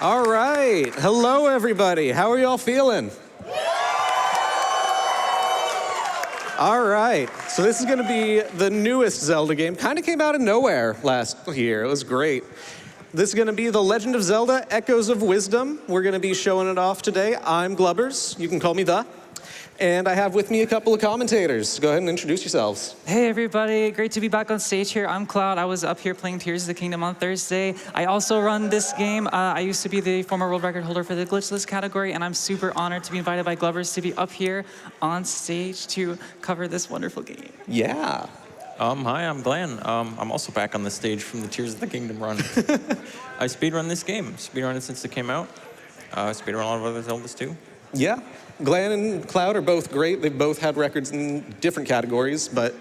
All right. Hello, everybody. How are y'all feeling? All right. So this is going to be the newest Zelda game. Kind of came out of nowhere last year. It was great. This is going to be The Legend of Zelda: Echoes of Wisdom. We're going to be showing it off today. I'm Glubbers. You can call me The. And I have with me a couple of commentators. Go ahead and introduce yourselves. Hey everybody, great to be back on stage here. I'm Cloud. I was up here playing Tears of the Kingdom on Thursday. I also run this game. I used to be the former world record holder for the glitchless category, and I'm super honored to be invited by Glubbers to be up here on stage to cover this wonderful game. Yeah. Hi, I'm Glan. I'm also back on the stage from the Tears of the Kingdom run. I speedrun this game. Speedrun it since it came out. Speedrun a lot of other Zeldas too. Yeah. Glan and Cloud are both great. They've both had records in different categories, but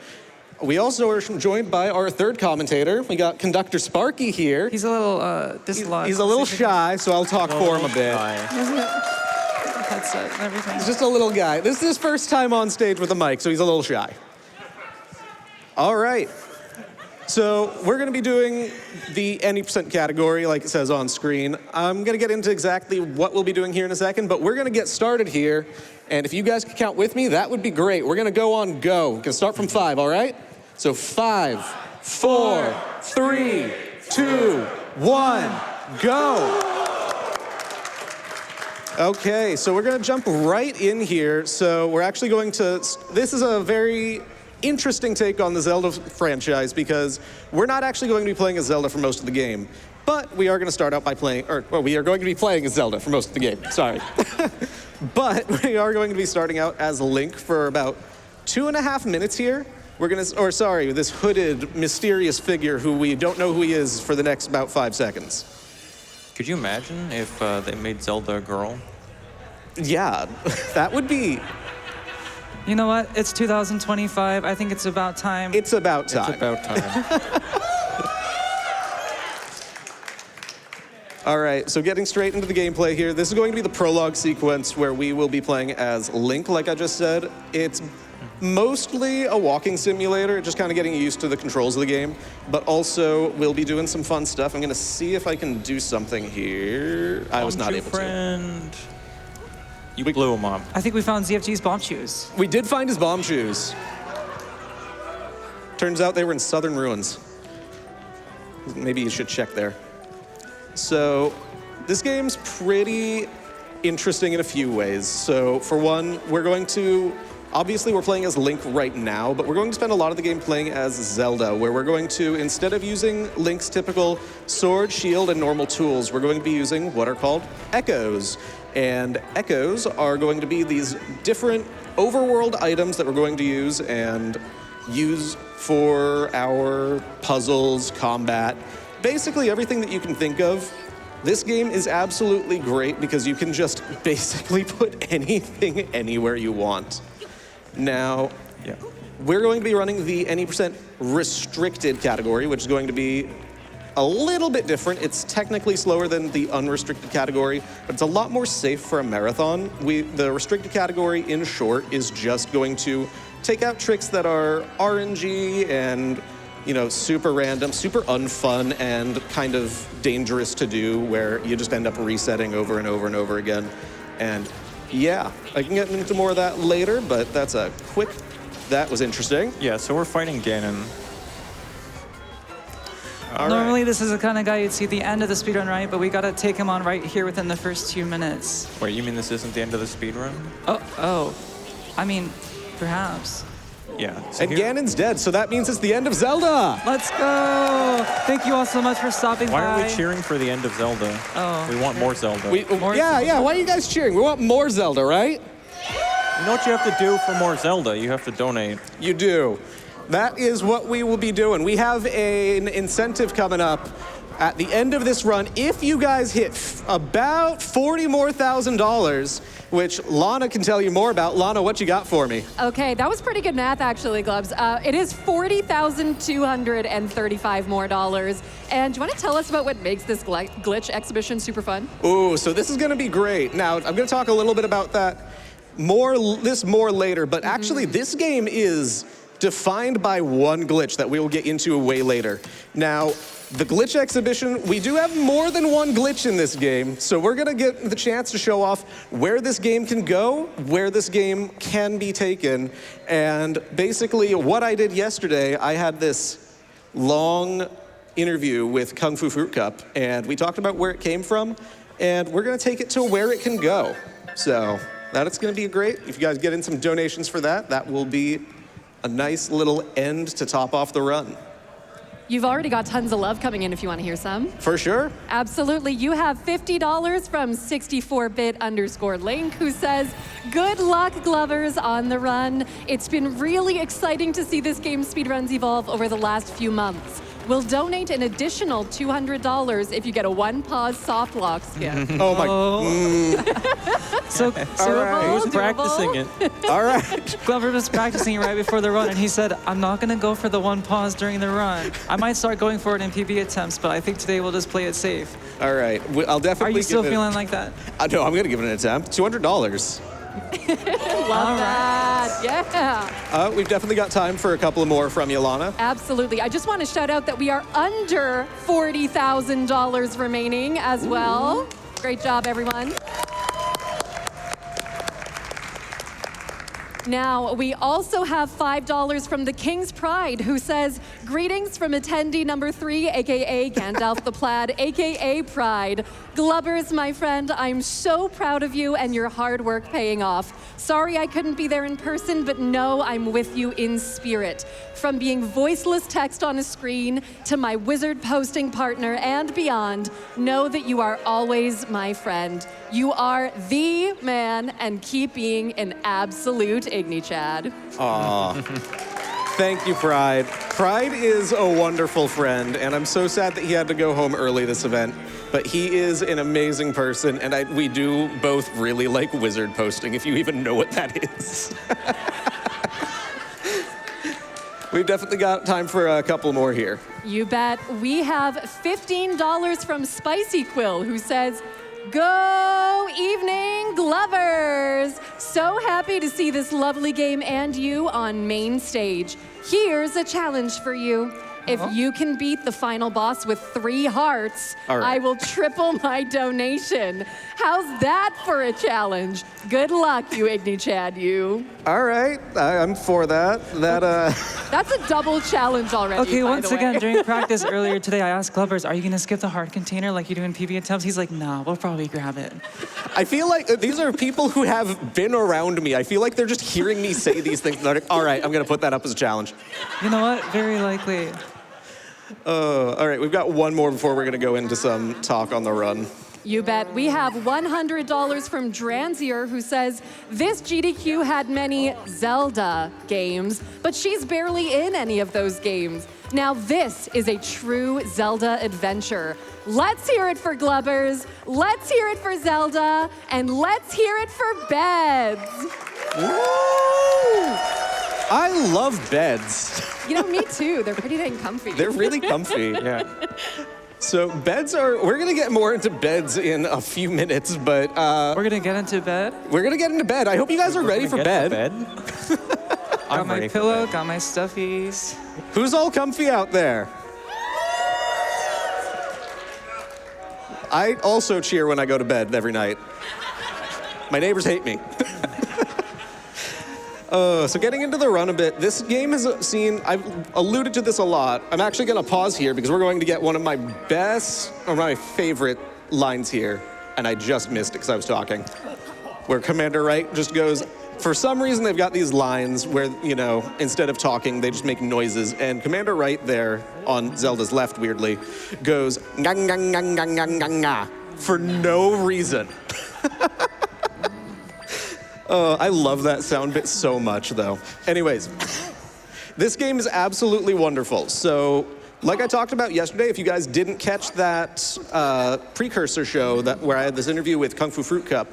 we also are joined by our third commentator. We got Conductor Sparky here. He's a little dislodged. He's a little shy, so I'll talk for him a bit. Headset and everything. He's just a little guy. This is his first time on stage with a mic, so he's a little shy. All right. So we're going to be doing the any percent category, like it says on screen. I'm going to get into exactly what we'll be doing here in a second, but we're going to get started here. And if you guys could count with me, that would be great. We're going to go on go. We can start from 5, all right? So 5, 4, 3, 2, 1, go. Okay, so we're going to jump right in here. So we're actually going to, this is a very interesting take on the Zelda franchise because we're not actually going to be playing as Zelda for most of the game, but we are going to start out by playing, we are going to be playing as Zelda for most of the game, sorry. But we are going to be starting out as Link for about 2.5 minutes here. We're going to, this hooded, mysterious figure who we don't know who he is for the next about 5 seconds. Could you imagine if they made Zelda a girl? Yeah, that would be... You know what? It's 2025. I think it's about time. It's about time. It's about time. All right, so getting straight into the gameplay here. This is going to be the prologue sequence where we will be playing as Link, like I just said. It's mostly a walking simulator, just kind of getting used to the controls of the game, but also we'll be doing some fun stuff. I'm going to see if I can do something here. I was not able to. You blew him up. I think we found ZFG's bomb shoes. We did find his bomb shoes. Turns out they were in southern ruins. Maybe you should check there. So this game's pretty interesting in a few ways. So for one, obviously we're playing as Link right now, but we're going to spend a lot of the game playing as Zelda, where we're going to, instead of using Link's typical sword, shield, and normal tools, we're going to be using what are called echoes. And echoes are going to be these different overworld items that we're going to use for our puzzles, combat, basically everything that you can think of. This game is absolutely great because you can just basically put anything anywhere you want. Now, we're going to be running the any percent restricted category, which is going to be a little bit different. It's technically slower than the unrestricted category, but it's a lot more safe for a marathon. The restricted category, in short, is just going to take out tricks that are RNG and, super random, super unfun, and kind of dangerous to do, where you just end up resetting over and over and over again. And yeah, I can get into more of that later, but that was interesting. Yeah, so we're fighting Ganon. Normally, this is the kind of guy you'd see at the end of the speedrun, right? But we got to take him on right here within the first 2 minutes. Wait, you mean this isn't the end of the speedrun? Oh. I mean, perhaps. Yeah. So and Ganon's dead, so that means it's the end of Zelda! Let's go! Thank you all so much for stopping by. Why are we cheering for the end of Zelda? Oh. We want more Zelda. Yeah, why are you guys cheering? We want more Zelda, right? You know what you have to do for more Zelda? You have to donate. You do. That is what we will be doing. We have an incentive coming up at the end of this run. If you guys hit about $40,000 more, which Lana can tell you more about. Lana, what you got for me? Okay, that was pretty good math, actually, Glubbs. It is $40,235 more. And do you want to tell us about what makes this glitch exhibition super fun? Ooh, so this is going to be great. Now, I'm going to talk a little bit about that more later, but actually this game is defined by one glitch that we will get into way later. Now, the glitch exhibition, we do have more than one glitch in this game, so we're gonna get the chance to show off where this game can go, where this game can be taken, and basically what I did yesterday, I had this long interview with Kung Fu Fruit Cup, and we talked about where it came from, and we're gonna take it to where it can go. So that's gonna be great. If you guys get in some donations for that, that will be a nice little end to top off the run. You've already got tons of love coming in if you want to hear some. For sure. Absolutely. You have $50 from 64bit_link, who says, good luck, Glubbers, on the run. It's been really exciting to see this game's speedruns evolve over the last few months. We'll donate an additional $200 if you get a one-pause soft lock skin. Oh my. So right. He was Doable. practicing it. All right. Glover was practicing right before the run, and he said, I'm not going to go for the one pause during the run. I might start going for it in PB attempts, but I think today we'll just play it safe. All right. I'll definitely Are you still give it- feeling like that? No, I'm going to give it an attempt. $200. Love that. Yeah. We've definitely got time for a couple more from you, Lana. Absolutely. I just want to shout out that we are under $40,000 remaining as well. Great job, everyone. Now, we also have $5 from the King's Pride, who says, greetings from attendee number 3, AKA Gandalf the Plaid, AKA Pride. Glubbers, my friend, I'm so proud of you and your hard work paying off. Sorry I couldn't be there in person, but know I'm with you in spirit. From being voiceless text on a screen to my wizard posting partner and beyond, know that you are always my friend. You are the man, and keep being an absolute igni-chad. Aw. Thank you, Pride. Pride is a wonderful friend, and I'm so sad that he had to go home early this event. But he is an amazing person, and we do both really like wizard posting, if you even know what that is. We've definitely got time for a couple more here. You bet. We have $15 from Spicy Quill, who says, go evening, Glubbers! So happy to see this lovely game and you on main stage. Here's a challenge for you. If you can beat the final boss with 3 hearts, All right. I will triple my donation. How's that for a challenge? Good luck, you igni-chad, you. All right, I'm for that. That's a double challenge already, Okay, by once the way. again, during practice earlier today, I asked Glubbers, are you going to skip the hard container like you do in PB attempts? He's like, nah, we'll probably grab it. I feel like these are people who have been around me. I feel like they're just hearing me say these things. They're like, all right, I'm gonna put that up as a challenge. You know what? Very likely. All right, we've got one more before we're gonna go into some talk on the run. You bet. We have $100 from Dranzier, who says, this GDQ had many Zelda games, but she's barely in any of those games. Now this is a true Zelda adventure. Let's hear it for Glubbers, let's hear it for Zelda, and let's hear it for Beds. Woo! I love beds. You know, me too. They're pretty dang comfy. They're really comfy. Yeah. So we're gonna get more into beds in a few minutes, but We're going to get into bed. we're gonna get into bed. I hope you guys are ready for Get to bed. Got I'm my ready for pillow, bed. got my stuffies. Who's all comfy out there? I also cheer when I go to bed every night. My neighbors hate me. So getting into the run a bit, this game has seen, I've alluded to this a lot. I'm actually gonna pause here because we're going to get one of my best, or my favorite lines here, and I just missed it because I was talking. Where Commander Wright just goes, for some reason they've got these lines where, you know, instead of talking, they just make noises, and Commander Wright there, on Zelda's left weirdly, goes, ngang, ngang, ngang, ngang, ngang, ngang, nga, for no reason. I love that sound bit so much, though. Anyways, this game is absolutely wonderful. So, like I talked about yesterday, if you guys didn't catch that precursor show where I had this interview with Kung Fu Fruit Cup,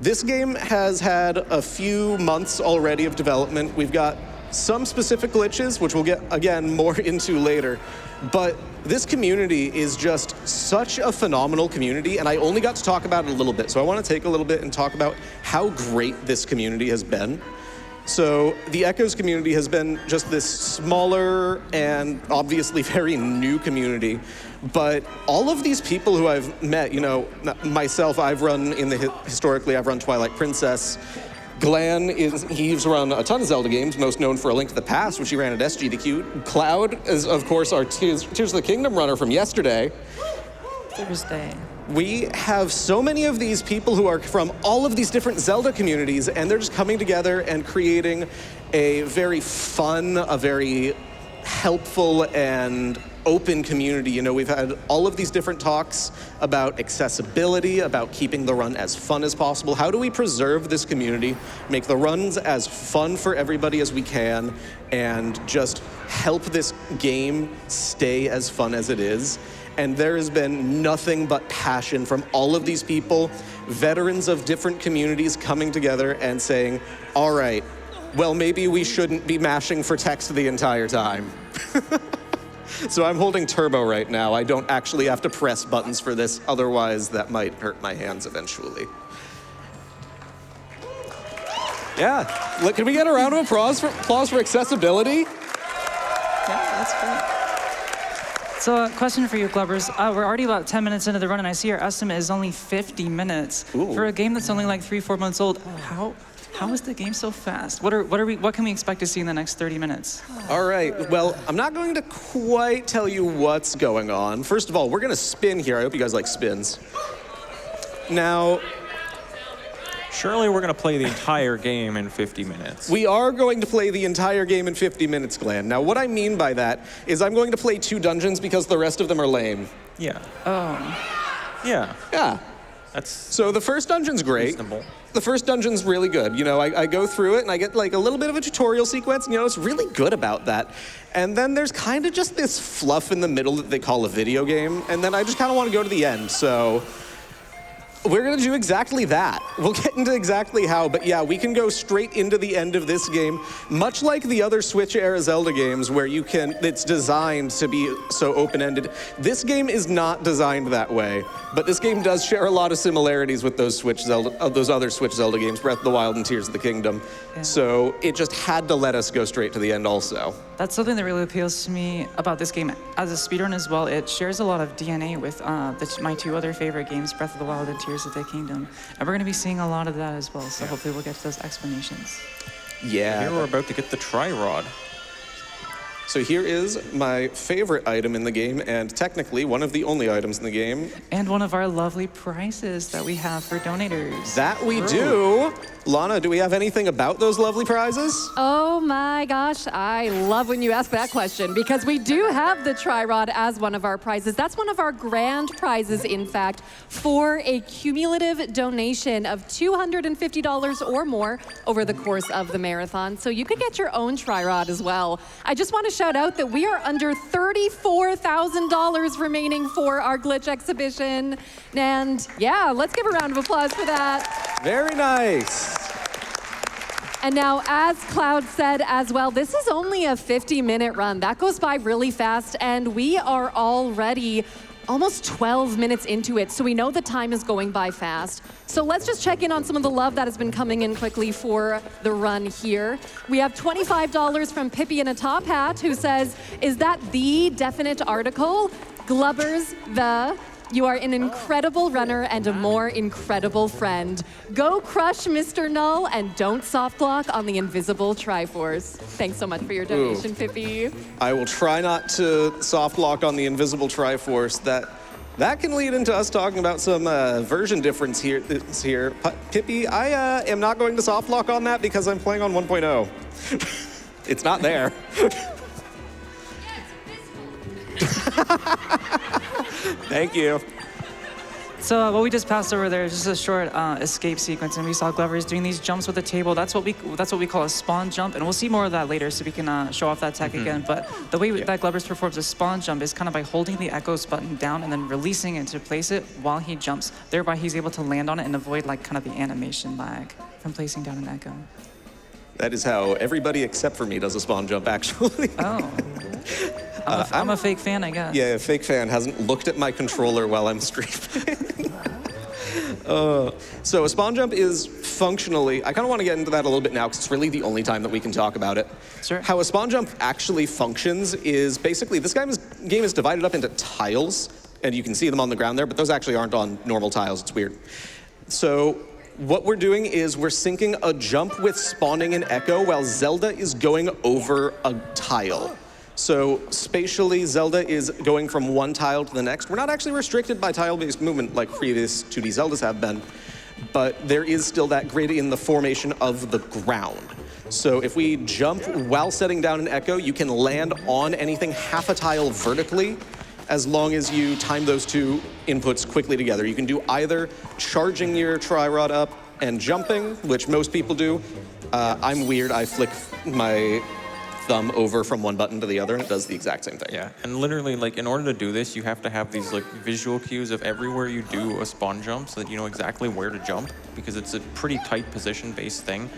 this game has had a few months already of development. We've got some specific glitches, which we'll get, again, more into later. But this community is just such a phenomenal community, and I only got to talk about it a little bit. So I want to take a little bit and talk about how great this community has been. So the Echoes community has been just this smaller and obviously very new community. But all of these people who I've met, you know, myself, I've run historically, I've run Twilight Princess. Glan, he's run a ton of Zelda games, most known for A Link to the Past, which he ran at SGDQ. Cloud is, of course, our Tears of the Kingdom runner from yesterday. Thursday. We have so many of these people who are from all of these different Zelda communities, and they're just coming together and creating a very fun, a very helpful and open community. You know, we've had all of these different talks about accessibility, about keeping the run as fun as possible. How do we preserve this community, make the runs as fun for everybody as we can, and just help this game stay as fun as it is? And there has been nothing but passion from all of these people, veterans of different communities coming together and saying, all right, well, maybe we shouldn't be mashing for text the entire time. So I'm holding turbo right now. I don't actually have to press buttons for this, otherwise that might hurt my hands eventually. Yeah, look, can we get a round of applause for accessibility? Yeah, that's great. So a question for you, Glubbers. We're already about 10 minutes into the run, and I see our estimate is only 50 minutes. Ooh. For a game that's only like 3-4 months old, how is the game so fast? What can we expect to see in the next 30 minutes? All right, well, I'm not going to quite tell you what's going on. First of all, we're gonna spin here. I hope you guys like spins. Now, Surely we're going to play the entire game in 50 minutes. we are going to play the entire game in 50 minutes, Glan. Now, what I mean by that is I'm going to play 2 dungeons because the rest of them are lame. Yeah. Oh. Yeah. Yeah. That's So the first dungeon's great. reasonable. The first dungeon's really good. You know, I go through it and I get like a little bit of a tutorial sequence, and you know, it's really good about that. And then there's kind of just this fluff in the middle that they call a video game, and then I just kind of want to go to the end, so we're gonna do exactly that. We'll get into exactly how, but yeah, we can go straight into the end of this game, much like the other Switch-era Zelda games where it's designed to be so open-ended. This game is not designed that way, but this game does share a lot of similarities with those other Switch Zelda games, Breath of the Wild and Tears of the Kingdom. Yeah. So it just had to let us go straight to the end also. That's something that really appeals to me about this game. As a speedrun as well, it shares a lot of DNA with my 2 other favorite games, Breath of the Wild and Tears of the Kingdom. And we're going to be seeing a lot of that as well, so hopefully we'll get to those explanations. Yeah. Here we're about to get the tri-rod. So here is my favorite item in the game, and technically one of the only items in the game. And one of our lovely prizes that we have for donators. That we do. Lana, do we have anything about those lovely prizes? Oh my gosh, I love when you ask that question because we do have the Tri-Rod as one of our prizes. That's one of our grand prizes, in fact, for a cumulative donation of $250 or more over the course of the marathon. So you could get your own Tri-Rod as well. I just want to shout out that we are under $34,000 remaining for our glitch exhibition. And yeah, let's give a round of applause for that. Very nice. And now, as Cloud said as well, this is only a 50-minute run. That goes by really fast, and we are already almost 12 minutes into it, so we know the time is going by fast. So let's just check in on some of the love that has been coming in quickly for the run here. We have $25 from Pippi in a top hat, who says, is that the definite article? Glubbers, you are an incredible runner and a more incredible friend. Go crush Mr. Null and don't soft lock on the invisible Triforce. Thanks so much for your donation, Pippi. I will try not to soft lock on the invisible Triforce. That can lead into us talking about some version difference here. Pippi, I am not going to soft lock on that because I'm playing on 1.0. It's not there. Thank you. So what we just passed over there is just a short escape sequence, and we saw Glubbers doing these jumps with the table. That's what we call a spawn jump, and we'll see more of that later, so we can show off that tech again. But the way that Glubbers performs a spawn jump is kind of by holding the Echoes button down and then releasing it to place it while he jumps. Thereby, he's able to land on it and avoid like kind of the animation lag from placing down an Echo. That is how everybody except for me does a spawn jump, actually. Oh. I'm a fake fan, I guess. Yeah, a fake fan hasn't looked at my controller while I'm streaming. So a spawn jump is functionally, I kind of want to get into that a little bit now because it's really the only time that we can talk about it. Sure. How a spawn jump actually functions is basically this game is divided up into tiles, and you can see them on the ground there, but those actually aren't on normal tiles. It's weird. So what we're doing is we're syncing a jump with spawning an echo while Zelda is going over a tile. So spatially, Zelda is going from one tile to the next. We're not actually restricted by tile-based movement like previous 2D Zeldas have been, but there is still that grid in the formation of the ground. So if we jump while setting down an echo, you can land on anything half a tile vertically as long as you time those two inputs quickly together. You can do either charging your tri-rod up and jumping, which most people do. I'm weird, I flick my thumb over from one button to the other, and it does the exact same thing. Yeah, and literally, like, in order to do this, you have to have these, like, visual cues of everywhere you do a spawn jump so that you know exactly where to jump, because it's a pretty tight position-based thing,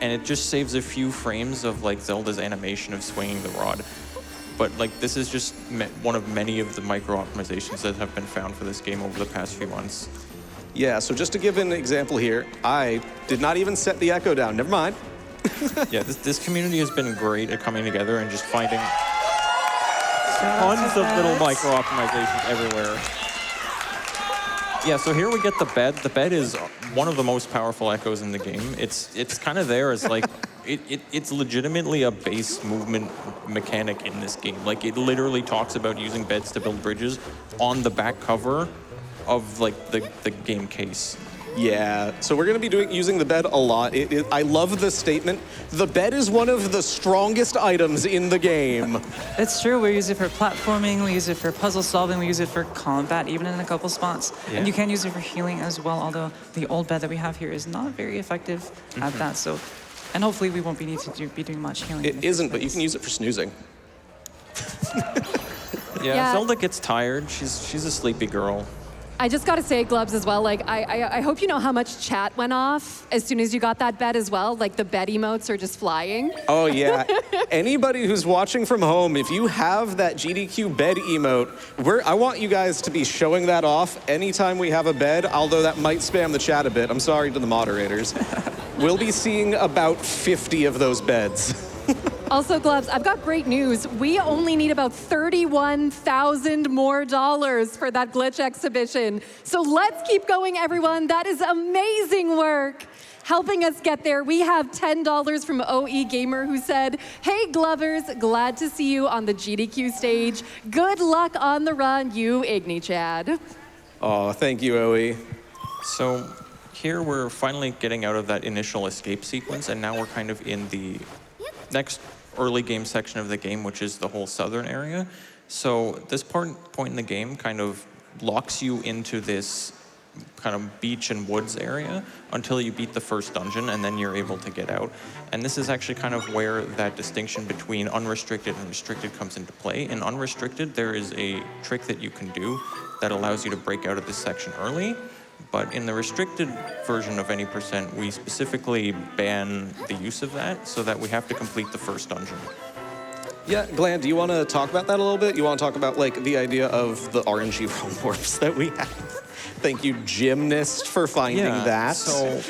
and it just saves a few frames of, like, Zelda's animation of swinging the rod. But, like, this is just one of many of the micro-optimizations that have been found for this game over the past few months. Yeah, so just to give an example here, I did not even set the echo down. Never mind. Yeah, this community has been great at coming together and just finding tons of little micro optimizations everywhere. Yeah, so here we get the bed. The bed is one of the most powerful echoes in the game. It's kind of there as like it's legitimately a base movement mechanic in this game. Like it literally talks about using beds to build bridges on the back cover of like the game case. Yeah, so we're going to be using the bed a lot. I love the statement, the bed is one of the strongest items in the game. It's true, we use it for platforming, we use it for puzzle solving, we use it for combat, even in a couple spots. Yeah. And you can use it for healing as well, although the old bed that we have here is not very effective at that, so... And hopefully we won't be needing to be doing much healing. It isn't, but you can use it for snoozing. Yeah, Zelda gets tired. She's a sleepy girl. I just gotta say, Glubbs, as well, like, I hope you know how much chat went off as soon as you got that bed as well. Like, the bed emotes are just flying. Oh, yeah. Anybody who's watching from home, if you have that GDQ bed emote, I want you guys to be showing that off anytime we have a bed, although that might spam the chat a bit. I'm sorry to the moderators. We'll be seeing about 50 of those beds. Also, Glubbs, I've got great news. We only need about $31,000 more for that glitch exhibition. So let's keep going, everyone. That is amazing work. Helping us get there, we have $10 from OE Gamer who said, "Hey, Glubbers, glad to see you on the GDQ stage. Good luck on the run, you Igni Chad." Oh, thank you, OE. So here we're finally getting out of that initial escape sequence, and now we're kind of in the next early game section of the game, which is the whole southern area. So this point in the game kind of locks you into this kind of beach and woods area until you beat the first dungeon, and then you're able to get out. And this is actually kind of where that distinction between unrestricted and restricted comes into play. In unrestricted, there is a trick that you can do that allows you to break out of this section early. But in the restricted version of any %, we specifically ban the use of that so that we have to complete the first dungeon. Yeah, Glan, do you want to talk about that a little bit? You want to talk about like the idea of the RNG roam warps that we have? Thank you, Gymnast, for finding that. So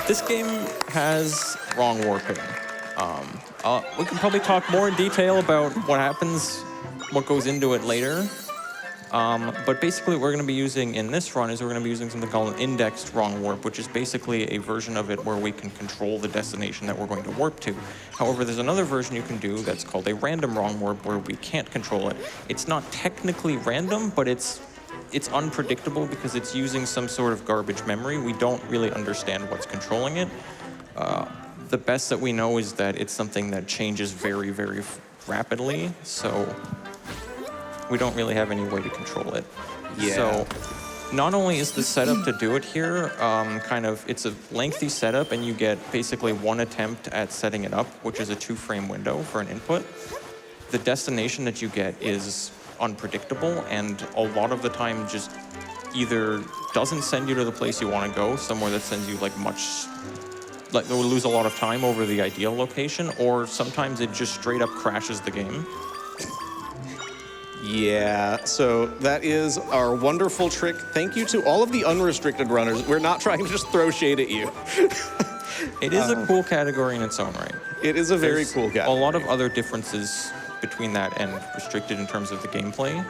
this game has wrong warping. We can probably talk more in detail about what happens, what goes into it later. But basically what we're going to be using in this run is we're going to be using something called an indexed wrong warp, which is basically a version of it where we can control the destination that we're going to warp to. However, there's another version you can do that's called a random wrong warp where we can't control it. It's not technically random, but it's unpredictable because it's using some sort of garbage memory. We don't really understand what's controlling it. The best that we know is that it's something that changes very, very rapidly, so we don't really have any way to control it. Yeah. So not only is the setup to do it here, it's a lengthy setup, and you get basically one attempt at setting it up, which is a 2-frame window for an input. The destination that you get is unpredictable, and a lot of the time just either doesn't send you to the place you want to go, somewhere that sends you like we'll lose a lot of time over the ideal location, or sometimes it just straight up crashes the game. Yeah, so that is our wonderful trick. Thank you to all of the unrestricted runners. We're not trying to just throw shade at you. It is a cool category in its own right. It is a very There's cool category. a lot of other differences between that and restricted in terms of the gameplay.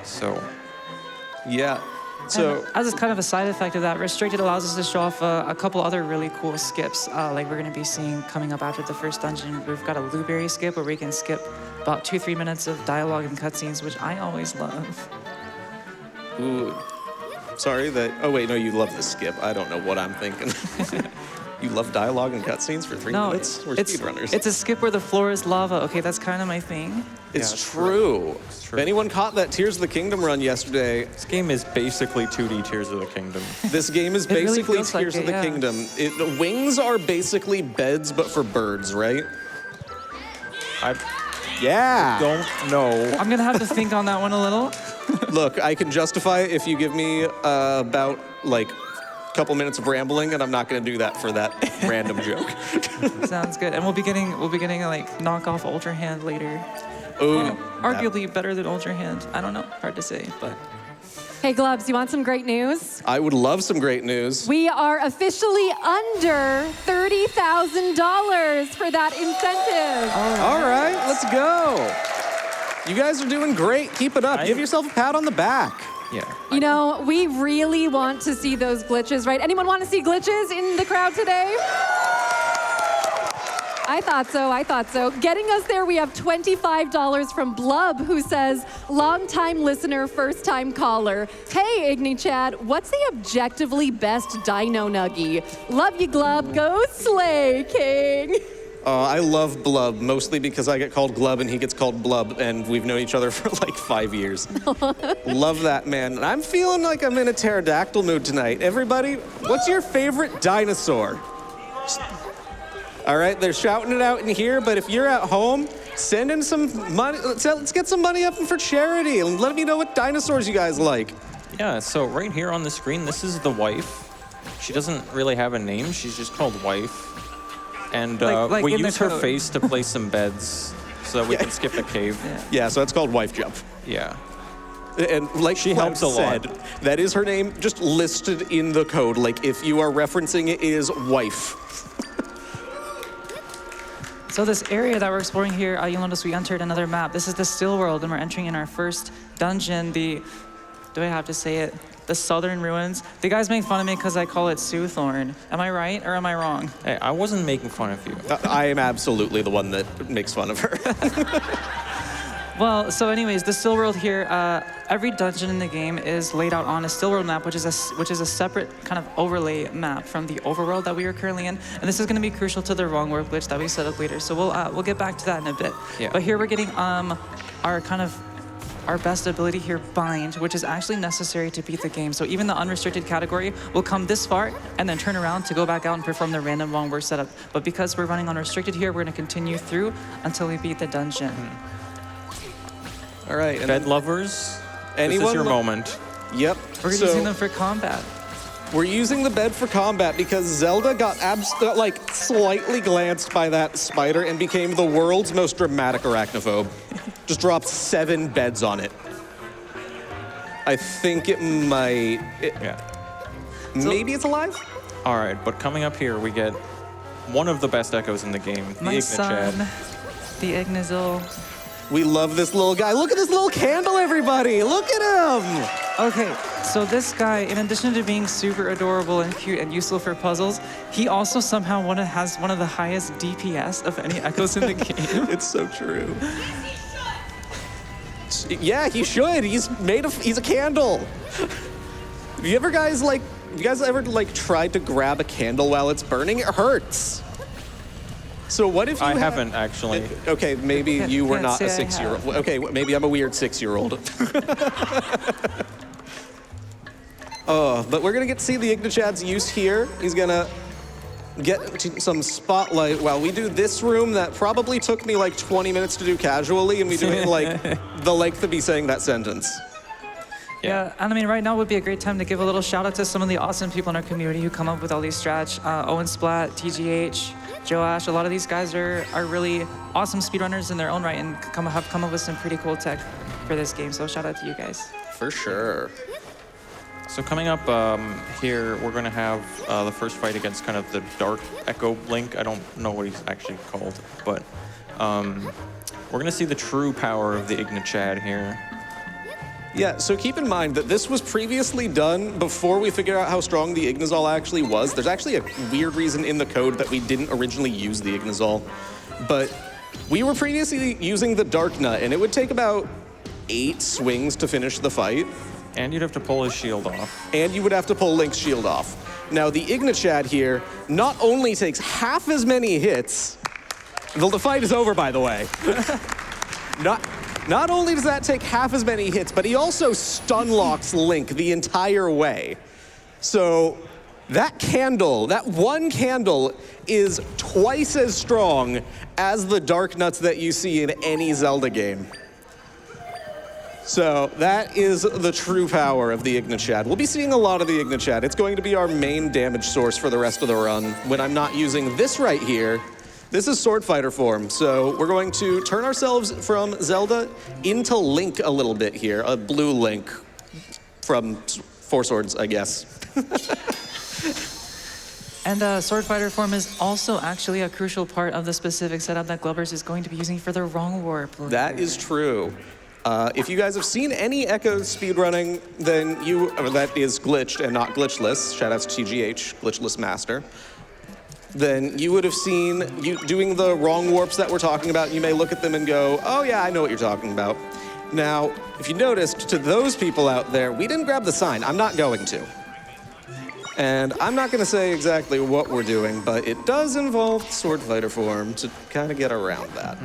So, Yeah. So And as a kind of a side effect of that, restricted allows us to show off a couple other really cool skips, like we're going to be seeing coming up after the first dungeon. We've got a blueberry skip where we can skip about 2-3 minutes of dialogue and cutscenes, which I always love. ooh, sorry that. Oh wait, no, you love the skip. I don't know what I'm thinking. You love dialogue and cutscenes for 3 No, minutes? We're speedrunners. it's a skip where the floor is lava. Okay, that's kind of my thing. It's it's true. It's true. If anyone caught that Tears of the Kingdom run yesterday, this game is basically 2D Tears of the Kingdom. this game is It really basically feels like Tears it, of the yeah. Kingdom. The wings are basically beds, but for birds, right? I Yeah. don't know. I'm going to have to think on that one a little. Look, I can justify it if you give me about like a couple minutes of rambling, and I'm not going to do that for that random joke. Sounds good. And we'll be getting a like knockoff Ultra Hand later. Ooh, Arguably better than Ultra Hand. I don't know. Hard to say, but Hey, Glubbs, you want some great news? I would love some great news. We are officially under $30,000 for that incentive. All right, let's go. You guys are doing great. Keep it up. Give yourself a pat on the back. Yeah. You know, we really want to see those glitches, right? Anyone want to see glitches in the crowd today? I thought so. Getting us there, we have $25 from Blub, who says, long-time listener, first-time caller. Hey, Igni Chad, what's the objectively best dino nuggie? Love you, Glub. Go slay, King. I love Blub, mostly because I get called Glub and he gets called Blub, and we've known each other for like 5 years. Love that, man. And I'm feeling like I'm in a pterodactyl mood tonight. Everybody, what's your favorite dinosaur? All right, they're shouting it out in here, but if you're at home, send in some money. Let's get some money up for charity and let me know what dinosaurs you guys like. Yeah, so right here on the screen, this is the wife. She doesn't really have a name. She's just called wife. And Like we in the use her code. face to place some beds so that we can skip a cave. Yeah, so that's called Wife Jump. Yeah. And like She Clem helps a lot. said, that is her name just listed in the code. Like if you are referencing it is wife. So this area that we're exploring here, you'll notice we entered another map. This is the Still World, and we're entering in our first dungeon, do I have to say it? The Southern Ruins. The guys make fun of me because I call it Soothorn. Am I right or am I wrong? Hey, I wasn't making fun of you. I am absolutely the one that makes fun of her. Well, so anyways, the Still World here, every dungeon in the game is laid out on a Still World map, which is a separate kind of overlay map from the overworld that we are currently in. And this is going to be crucial to the wrong warp glitch that we set up later. So we'll get back to that in a bit. Yeah. But here we're getting our best ability here, Bind, which is actually necessary to beat the game. So even the unrestricted category will come this far and then turn around to go back out and perform the random wrong word setup. But because we're running unrestricted here, we're going to continue through until we beat the dungeon. All right. And Bed lovers, this anyone is your lo- moment. Yep. We're using them for combat. We're using the bed for combat because Zelda got slightly glanced by that spider and became the world's most dramatic arachnophobe. Just dropped 7 beds on it. I think it might. Yeah. Maybe it's alive? All right, but coming up here, we get one of the best echoes in the game, the My Ignichad. son, the Ignazil. We love this little guy. Look at this little candle, everybody. Look at him. Okay, so this guy, in addition to being super adorable and cute and useful for puzzles, he also somehow has one of the highest DPS of any echoes in the game. It's so true. Yeah, he should. He's a candle. Have you guys ever tried to grab a candle while it's burning? It hurts. So what if you I haven't actually. Okay, maybe you were Can't not a say I 6-year-old. have. Okay, maybe I'm a weird 6-year-old. But we're gonna get to see the Ignichad's use here. He's gonna get to some spotlight while we do this room that probably took me like 20 minutes to do casually, and we do it in like the length of me saying that sentence. Yeah, and I mean, right now would be a great time to give a little shout out to some of the awesome people in our community who come up with all these strats. Owen Splat, TGH, Joash. A lot of these guys are really awesome speedrunners in their own right and have come up with some pretty cool tech for this game. So shout out to you guys. For sure. So coming up here, we're going to have the first fight against kind of the Dark Echo Link. I don't know what he's actually called, but we're going to see the true power of the Ignachad here. Yeah, so keep in mind that this was previously done before we figured out how strong the Ignazol actually was. There's actually a weird reason in the code that we didn't originally use the Ignazol, but we were previously using the Dark Nut, and it would take about 8 swings to finish the fight. And you'd have to pull his shield off. And you would have to pull Link's shield off. Now, the Ignachad here not only takes half as many hits, the fight is over, by the way. Not only does that take half as many hits, but he also stun locks Link the entire way. So that candle, that one candle, is twice as strong as the Dark Nuts that you see in any Zelda game. So that is the true power of the Ignachad. We'll be seeing a lot of the Ignachad. It's going to be our main damage source for the rest of the run. When I'm not using this right here, this is Sword Fighter form. So we're going to turn ourselves from Zelda into Link a little bit here, a blue Link from Four Swords, I guess. And Sword Fighter form is also actually a crucial part of the specific setup that Glubbers is going to be using for the Wrong Warp. That is true. If you guys have seen any Echo speedrunning, then that is glitched and not glitchless. Shoutouts to TGH, Glitchless Master. Then you would have seen you doing the wrong warps that we're talking about. You may look at them and go, oh yeah, I know what you're talking about. Now, if you noticed, to those people out there, we didn't grab the sign. I'm not going to. And I'm not going to say exactly what we're doing, but it does involve Sword Fighter form to kind of get around that.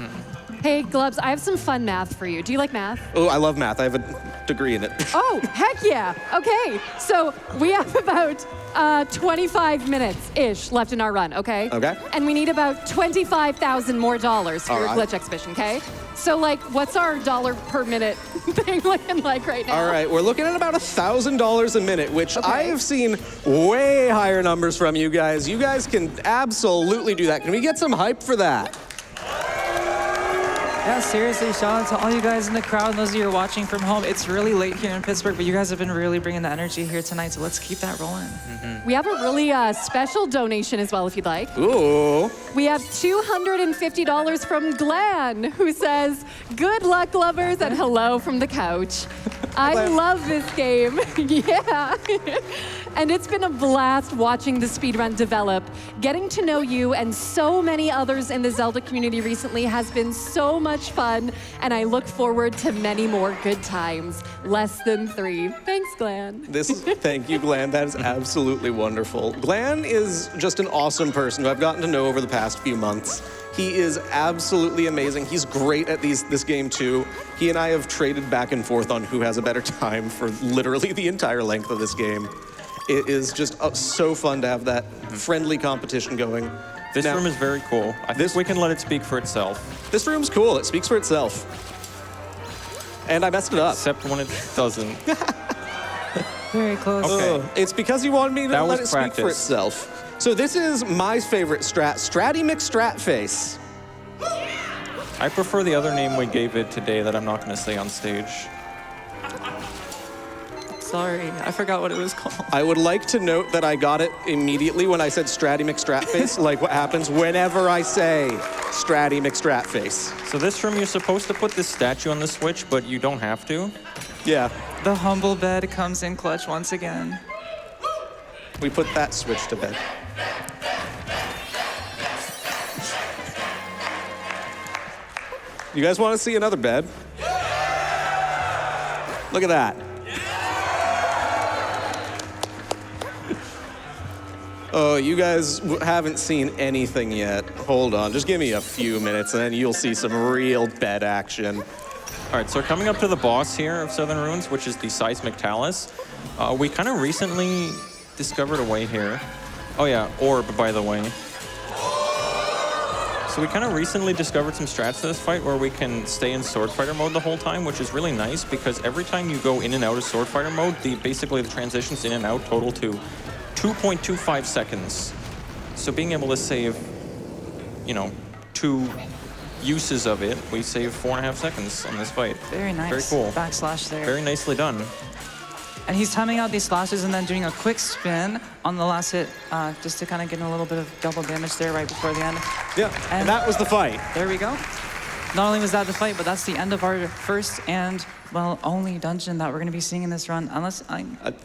Hey, Glubbs, I have some fun math for you. Do you like math? Oh, I love math. I have a degree in it. Oh, heck yeah. Okay, so we have about 25 minutes-ish left in our run, okay? Okay. And we need about $25,000 more dollars for your All right. glitch exhibition, okay? So, like, what's our dollar per minute thing looking like right now? All right, we're looking at about $1,000 a minute, which Okay. I have seen way higher numbers from you guys. You guys can absolutely do that. Can we get some hype for that? Yeah, seriously, shout out to all you guys in the crowd and those of you who are watching from home. It's really late here in Pittsburgh, but you guys have been really bringing the energy here tonight, so let's keep that rolling. We have a really special donation as well, if you'd like. Ooh. We have $250 from Glan, who says, good luck, Glubbers, and hello from the couch. I love this game. Yeah. And it's been a blast watching the speedrun develop. Getting to know you and so many others in the Zelda community recently has been so much fun, and I look forward to many more good times. Less than 3. Thanks, Glan. Thank you, Glan. That is absolutely wonderful. Glan is just an awesome person who I've gotten to know over the past few months. He is absolutely amazing. He's great at this game too. He and I have traded back and forth on who has a better time for literally the entire length of this game. It is just so fun to have that friendly competition going. This room is very cool. I think we can let it speak for itself. This room's cool. It speaks for itself. And I messed it up. Except when it doesn't. Very close. Okay. It's because you wanted me to That let it was speak for practice. itself. So this is my favorite strat, Stratty McStratface. I prefer the other name we gave it today that I'm not going to say on stage. Sorry, I forgot what it was called. I would like to note that I got it immediately when I said Stratty McStratface, like what happens whenever I say Stratty McStratface. So this room, you're supposed to put this statue on the Switch, but you don't have to. Yeah, The humble bed comes in clutch once again. we put that switch to bed. You guys want to see another bed? Look at that. Oh, you guys haven't seen anything yet. Hold on, just give me a few minutes and then you'll see some real bed action. All right, so we're coming up to the boss here of Southern Ruins, which is the Seismic Talus. We kind of recently discovered a way here. Oh yeah, orb, by the way. So we kind of recently discovered some strats to this fight where we can stay in Sword Fighter mode the whole time, which is really nice because every time you go in and out of Sword Fighter mode, basically the transitions in and out total to 2.25 seconds. So being able to save 2 uses of it, we save 4.5 seconds on this fight. Very nice. Very cool. Backslash there. Very nicely done. And he's timing out these slashes and then doing a quick spin on the last hit, just to kind of get a little bit of double damage there right before the end. Yeah, and that was the fight. There we go. Not only was that the fight, but that's the end of our first and, well, only dungeon that we're going to be seeing in this run. Unless, do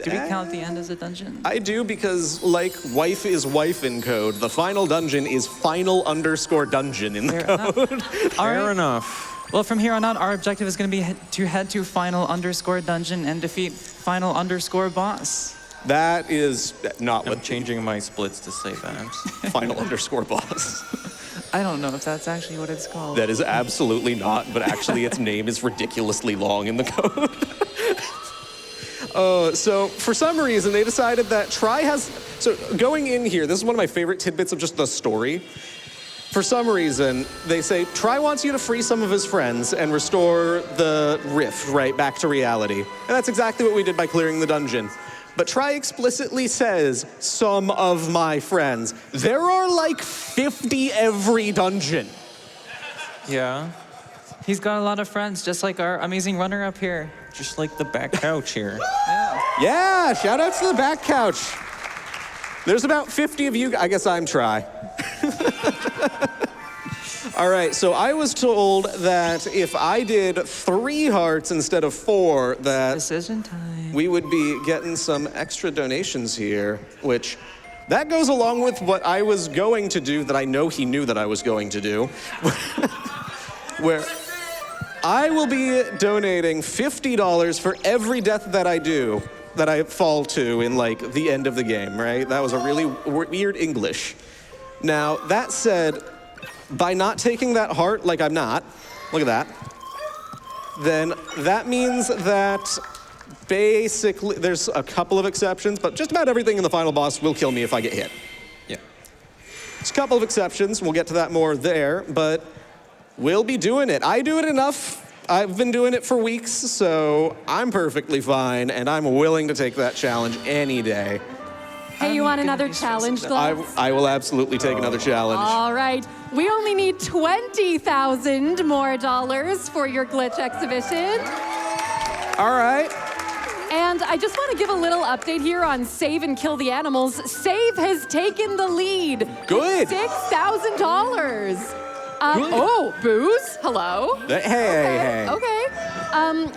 we count the end as a dungeon? I do, because like wife is wife in code, the final dungeon is final_dungeon in the code. Fair enough. Well, from here on out, our objective is going to be to head to final_dungeon and defeat final_boss. That is not I'm what changing my splits to say that. final_boss. I don't know if that's actually what it's called. That is absolutely not, but actually its name is ridiculously long in the code. So for some reason, they decided that Try has... So going in here, this is one of my favorite tidbits of just the story. For some reason, they say, Try wants you to free some of his friends and restore the rift right back to reality. And that's exactly what we did by clearing the dungeon. But Try explicitly says, some of my friends. There are like 50 every dungeon. Yeah. He's got a lot of friends, just like our amazing runner up here. Just like the back couch here. Yeah, shout out to the back couch. There's about 50 of you. I guess I'm Try. All right, so I was told that if I did 3 hearts instead of 4, that Decision time. we would be getting some extra donations here, which that goes along with what I was going to do that I know he knew that I was going to do, where I will be donating $50 for every death that I do, that I fall to in like the end of the game, right? That was a really weird English. Now, that said, by not taking that heart, like I'm not, look at that, then that means that basically, there's a couple of exceptions, but just about everything in the final boss will kill me if I get hit. Yeah. There's a couple of exceptions, we'll get to that more there, but we'll be doing it. I do it enough. I've been doing it for weeks, so I'm perfectly fine, and I'm willing to take that challenge any day. Hey, you want another challenge, Glan? I will absolutely take another challenge. All right. We only need $20,000 more for your glitch exhibition. All right. And I just want to give a little update here on Save and Kill the Animals. Save has taken the lead. Good. $6,000. Oh, Booze, hello. Hey. Okay.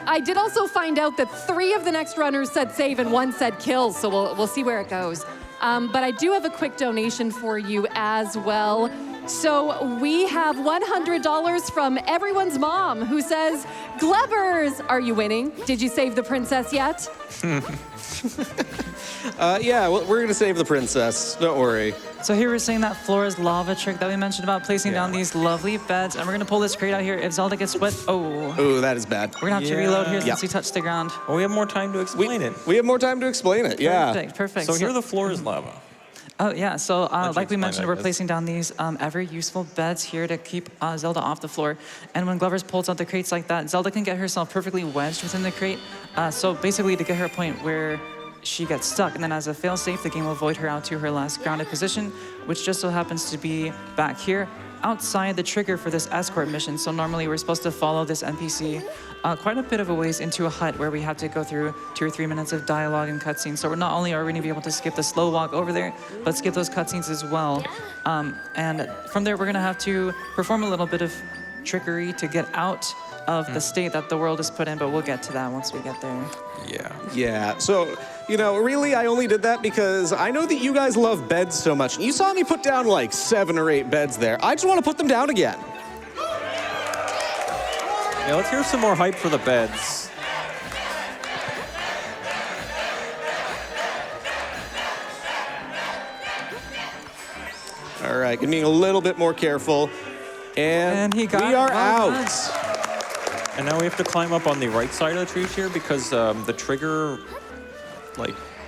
I did also find out that 3 of the next runners said save and 1 said kill, so we'll see where it goes. But I do have a quick donation for you as well. So we have $100 from everyone's mom who says, Glubbers, are you winning? Did you save the princess yet? Yeah, well, we're gonna save the princess. Don't worry. So here we're saying that Flora's lava trick that we mentioned about placing down these lovely beds, and we're gonna pull this crate out here. If Zelda gets wet, Ooh, that is bad. we're gonna have to reload here since we touched the ground. Well, we have more time to explain it. We have more time to explain it. Yeah. Perfect. So here the floor is lava. Oh, yeah. So, like we explain mentioned, that, we're guys? placing down these ever useful beds here to keep Zelda off the floor. And when Glubbers pulls out the crates like that, Zelda can get herself perfectly wedged within the crate. So basically, to get her a point where she gets stuck, and then as a failsafe, the game will void her out to her last grounded position, which just so happens to be back here, outside the trigger for this escort mission. So normally we're supposed to follow this NPC quite a bit of a ways into a hut where we have to go through 2 or 3 minutes of dialogue and cutscenes. So we're not only are we going to be able to skip the slow walk over there, but skip those cutscenes as well. And from there, we're going to have to perform a little bit of trickery to get out of the state that the world is put in, but we'll get to that once we get there. Yeah. So, really, I only did that because I know that you guys love beds so much. You saw me put down like 7 or 8 beds there. I just want to put them down again. Yeah, let's hear some more hype for the beds. All right, being a little bit more careful. And he got we are it. out. Well done. And now we have to climb up on the right side of the trees here because the trigger,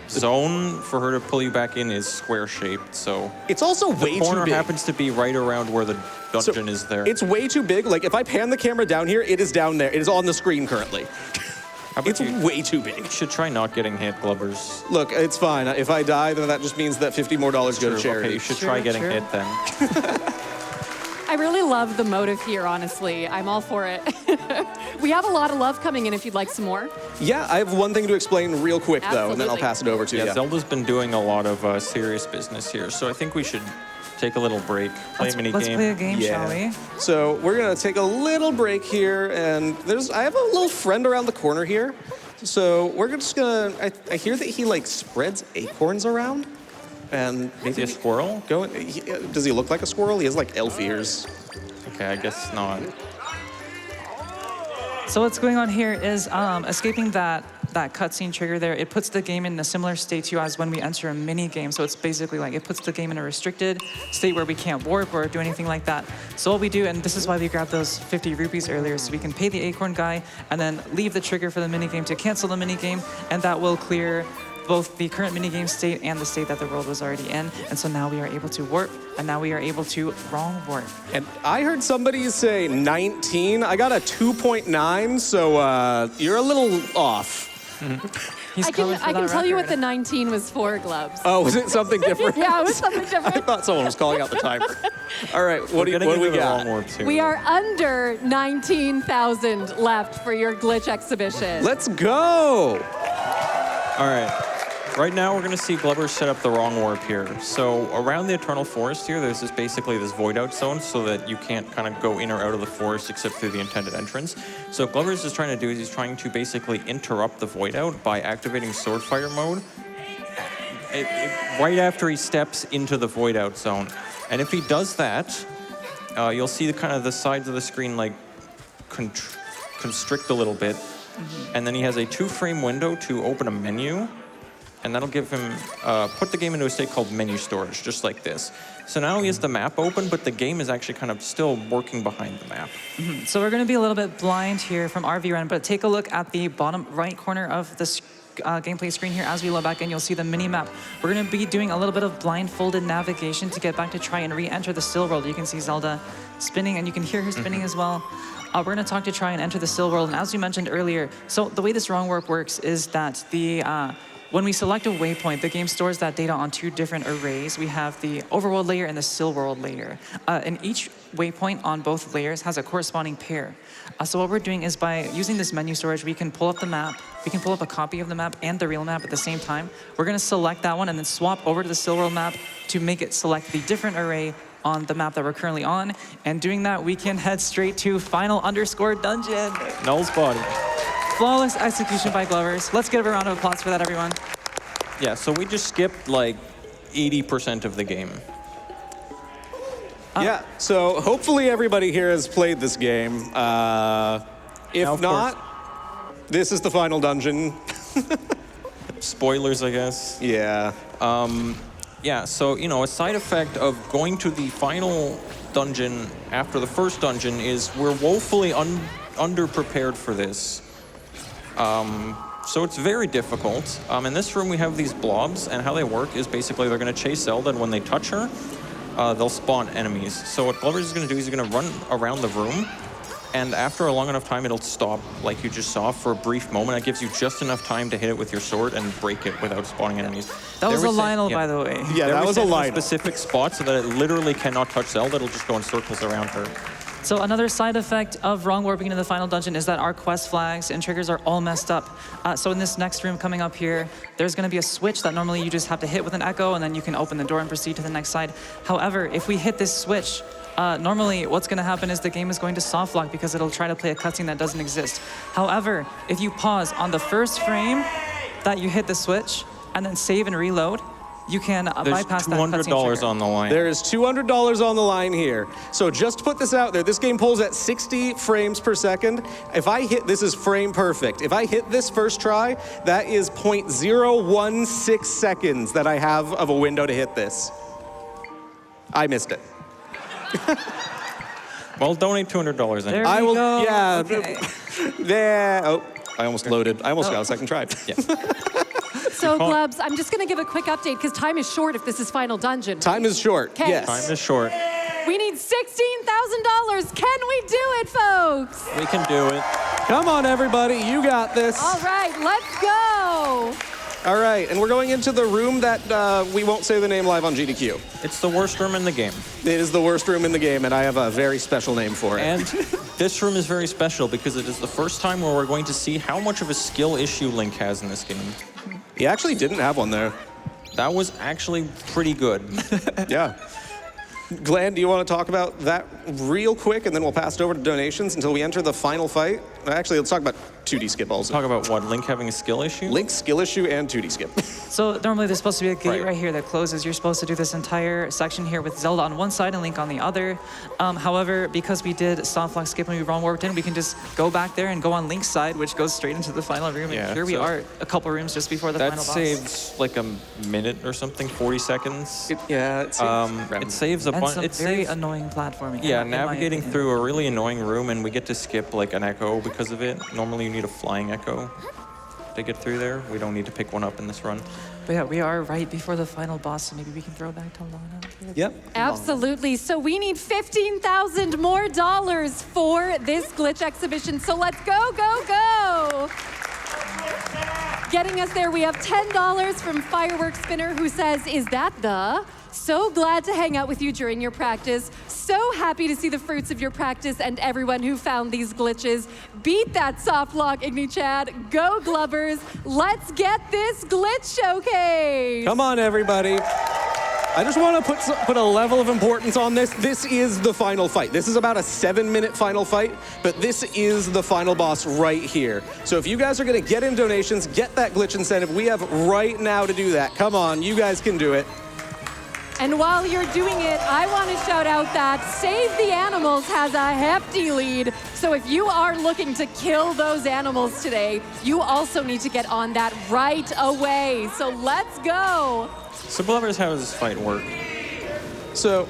zone for her to pull you back in is square shaped. So It's also way the too corner big. happens to be right around where the dungeon is there. It's way too big. Like, if I pan the camera down here, it is down there. It is on the screen currently. It's way too big. You should try not getting hit, Glubbers. Look, it's fine. If I die, then that just means that $50 more go to charity. Okay, you should try getting hit then. really love the motive here, honestly. I'm all for it. We have a lot of love coming in if you'd like some more. Yeah, I have one thing to explain real quick, though, and then I'll Absolutely. pass it over to you. Yeah, Zelda's been doing a lot of serious business here, so I think we should take a little break, play a mini Let's game. play a game, shall we? So we're gonna take a little break here, and I have a little friend around the corner here. So we're just gonna, I hear that he like spreads acorns around, and Is he a squirrel? does he look like a squirrel? He has like elf ears. Okay, I guess not. So what's going on here is escaping that cutscene trigger there. It puts the game in a similar state to as when we enter a mini game. So it's basically like it puts the game in a restricted state where we can't warp or do anything like that. So what we do, and this is why we grabbed those 50 rupees earlier, so we can pay the acorn guy and then leave the trigger for the mini game to cancel the mini game, and that will clear both the current minigame state and the state that the world was already in. And so now we are able to warp, and now we are able to wrong warp. And I heard somebody say 19. I got a 2.9, so you're a little off. He's I coming for can that tell you what record. the 19 was for, Gloves. Oh, was it something different? Yeah, it was something I different. thought someone was calling out the timer. All right, what do We're gonna we give it a got? wrong warps here. We are under 19,000 left for your glitch exhibition. Let's go. All right. Right now, we're going to see Glubbers set up the wrong warp here. So around the Eternal Forest here, there's basically this void out zone so that you can't kind of go in or out of the forest except through the intended entrance. So what Glubbers is trying to do is he's trying to basically interrupt the void out by activating sword fire mode right after he steps into the void out zone. And if he does that, you'll see the sides of the screen like constrict a little bit. And then he has a 2-frame window to open a menu. And that'll give him, put the game into a state called menu storage, just like this. So now he has the map open, but the game is actually kind of still working behind the map. So we're going to be a little bit blind here from our view run, but take a look at the bottom right corner of the gameplay screen here. As we load back in, you'll see the mini-map. We're going to be doing a little bit of blindfolded navigation to get back to try and re-enter the still world. You can see Zelda spinning, and you can hear her spinning as well. We're going to talk to try and enter the still world, and as we mentioned earlier, so the way this wrong warp works is that when we select a waypoint, the game stores that data on 2 different arrays. We have the overworld layer and the still world layer. And each waypoint on both layers has a corresponding pair. So what we're doing is by using this menu storage, we can pull up the map, we can pull up a copy of the map and the real map at the same time. We're going to select that one and then swap over to the still world map to make it select the different array on the map that we're currently on. And doing that, we can head straight to final _ dungeon. Null's body. Flawless execution by Glubbers. Let's give a round of applause for that, everyone. Yeah, so we just skipped like 80% of the game. Yeah, so hopefully everybody here has played this game. If Now, of not, this is the final dungeon. Spoilers, I guess. Yeah. Yeah, so, a side effect of going to the final dungeon after the first dungeon is we're woefully underprepared for this. So it's very difficult. In this room, we have these blobs, and how they work is basically they're going to chase Zelda, and when they touch her, they'll spawn enemies. So what Glubbers is going to do is he's going to run around the room, and after a long enough time, it'll stop, like you just saw, for a brief moment. That gives you just enough time to hit it with your sword and break it without spawning enemies. That was a There we say- Lionel, yeah. by the way. Yeah, that was a in line. specific spot so that it literally cannot touch Zelda. It'll just go in circles around her. So another side effect of wrong warping into the final dungeon is that our quest flags and triggers are all messed up. So in this next room coming up here, there's going to be a switch that normally you just have to hit with an echo, and then you can open the door and proceed to the next side. However, if we hit this switch, normally what's going to happen is the game is going to soft lock because it'll try to play a cutscene that doesn't exist. However, if you pause on the first frame that you hit the switch and then save and reload, you can There's bypass that cutscene $200 trigger. on the line. There is $200 on the line here. So just to put this out there, this game pulls at 60 frames per second. If I hit, this is frame perfect. If I hit this first try, that is 0.016 seconds that I have of a window to hit this. I missed it. Well, donate $200 then. There I we will, go. yeah. Okay. There, oh, I almost loaded. I almost got a second try. Yeah. So, Glubs, I'm just going to give a quick update because time is short if this is final dungeon. Time is short, 'Kay. yes. Time is short. We need $16,000. Can we do it, folks? We can do it. Come on, everybody, you got this. All right, let's go. All right, and we're going into the room that we won't say the name live on GDQ. It's the worst room in the game. It is the worst room in the game, and I have a very special name for it. And this room is very special because it is the first time where we're going to see how much of a skill issue Link has in this game. He actually didn't have one there. That was actually pretty good. Yeah. Glan, do you want to talk about that real quick, and then we'll pass it over to donations until we enter the final fight? Actually, let's talk about 2D skip also. Talk about what, Link having a skill issue? Link skill issue and 2D skip. So normally there's supposed to be a gate Right. right here that closes. You're supposed to do this entire section here with Zelda on one side and Link on the other. However, because we did soft lock skip and we wrong warped in, we can just go back there and go on Link's side, which goes straight into the final room. Yeah, And here we so are, a couple rooms just before the That final boss. saves like a minute or something, 40 seconds. It saves a And bunch. some It very saves. annoying platforming. Yeah, in my navigating opinion. through a really annoying room, and we get to skip like an echo because of it. Normally you need a flying echo to get through there. We don't need to pick one up in this run. But yeah, we are right before the final boss, so maybe we can throw it back to Lana. Yep. Absolutely. So we need $15,000 more for this glitch exhibition. So let's go, go, go. Getting us there, we have $10 from Fireworks Spinner, who says, "Is that the? So glad to hang out with you during your practice. So happy to see the fruits of your practice and everyone who found these glitches. Beat that soft lock, Igni Chad. Go Glubbers. Let's get this glitch showcase." Come on, everybody. I just want to put a level of importance on this. This is the final fight. This is about a 7-minute final fight, but this is the final boss right here. So if you guys are going to get in donations, get that glitch incentive, we have right now to do that. Come on, you guys can do it. And while you're doing it, I want to shout out that Save the Animals has a hefty lead. So if you are looking to kill those animals today, you also need to get on that right away. So let's go. So Glubbers, how does this fight work? So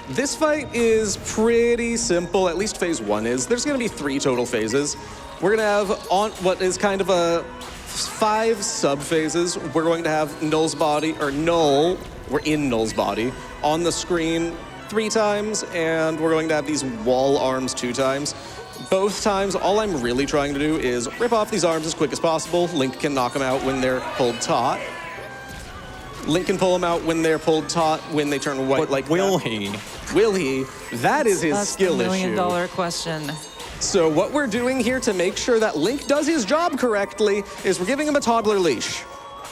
this fight is pretty simple, at least phase 1 is. There's going to be 3 total phases. We're going to have on what is kind of a 5 sub-phases. We're going to have Null's body, or Null, we're in Null's body, on the screen 3 times, and we're going to have these wall arms 2 times. Both times, all I'm really trying to do is rip off these arms as quick as possible. Link can knock them out when they're pulled taut. Link can pull them out when they're pulled taut, when they turn white But like will that. he? Will he? That is his That's skill the issue. $1,000,000 question. So what we're doing here to make sure that Link does his job correctly is we're giving him a toddler leash.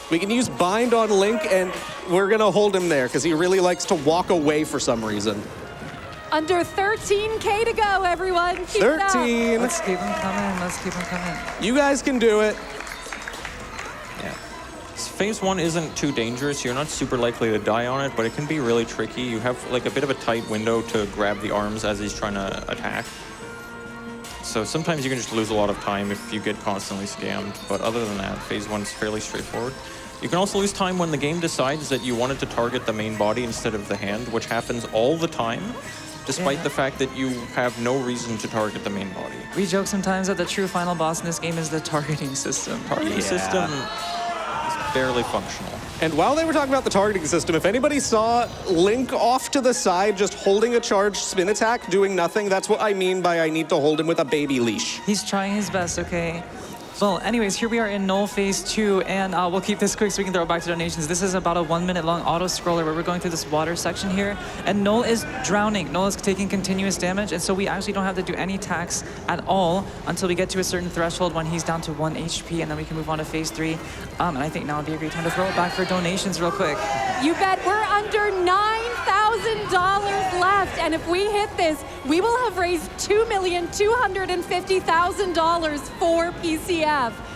We can use bind on Link, and we're gonna hold him there because he really likes to walk away for some reason. Under 13K to go, everyone. Keep it up. 13. Let's keep them coming. Let's keep them coming. You guys can do it. Yeah. Phase 1 isn't too dangerous. You're not super likely to die on it, but it can be really tricky. You have like a bit of a tight window to grab the arms as he's trying to attack. So sometimes you can just lose a lot of time if you get constantly scammed. But other than that, phase 1 is fairly straightforward. You can also lose time when the game decides that you wanted to target the main body instead of the hand, which happens all the time, despite the fact that you have no reason to target the main body. We joke sometimes that the true final boss in this game is the targeting system. Targeting system is barely functional. And while they were talking about the targeting system, if anybody saw Link off to the side just holding a charged spin attack, doing nothing, that's what I mean by I need to hold him with a baby leash. He's trying his best, okay? Well, anyways, here we are in Null Phase 2, and we'll keep this quick so we can throw it back to donations. This is about a 1-minute long auto-scroller where we're going through this water section here, and Null is drowning. Null is taking continuous damage, and so we actually don't have to do any attacks at all until we get to a certain threshold when he's down to 1 HP, and then we can move on to Phase 3. And I think now would be a great time to throw it back for donations real quick. You bet. We're under $9,000 left, and if we hit this, we will have raised $2,250,000 for PCF.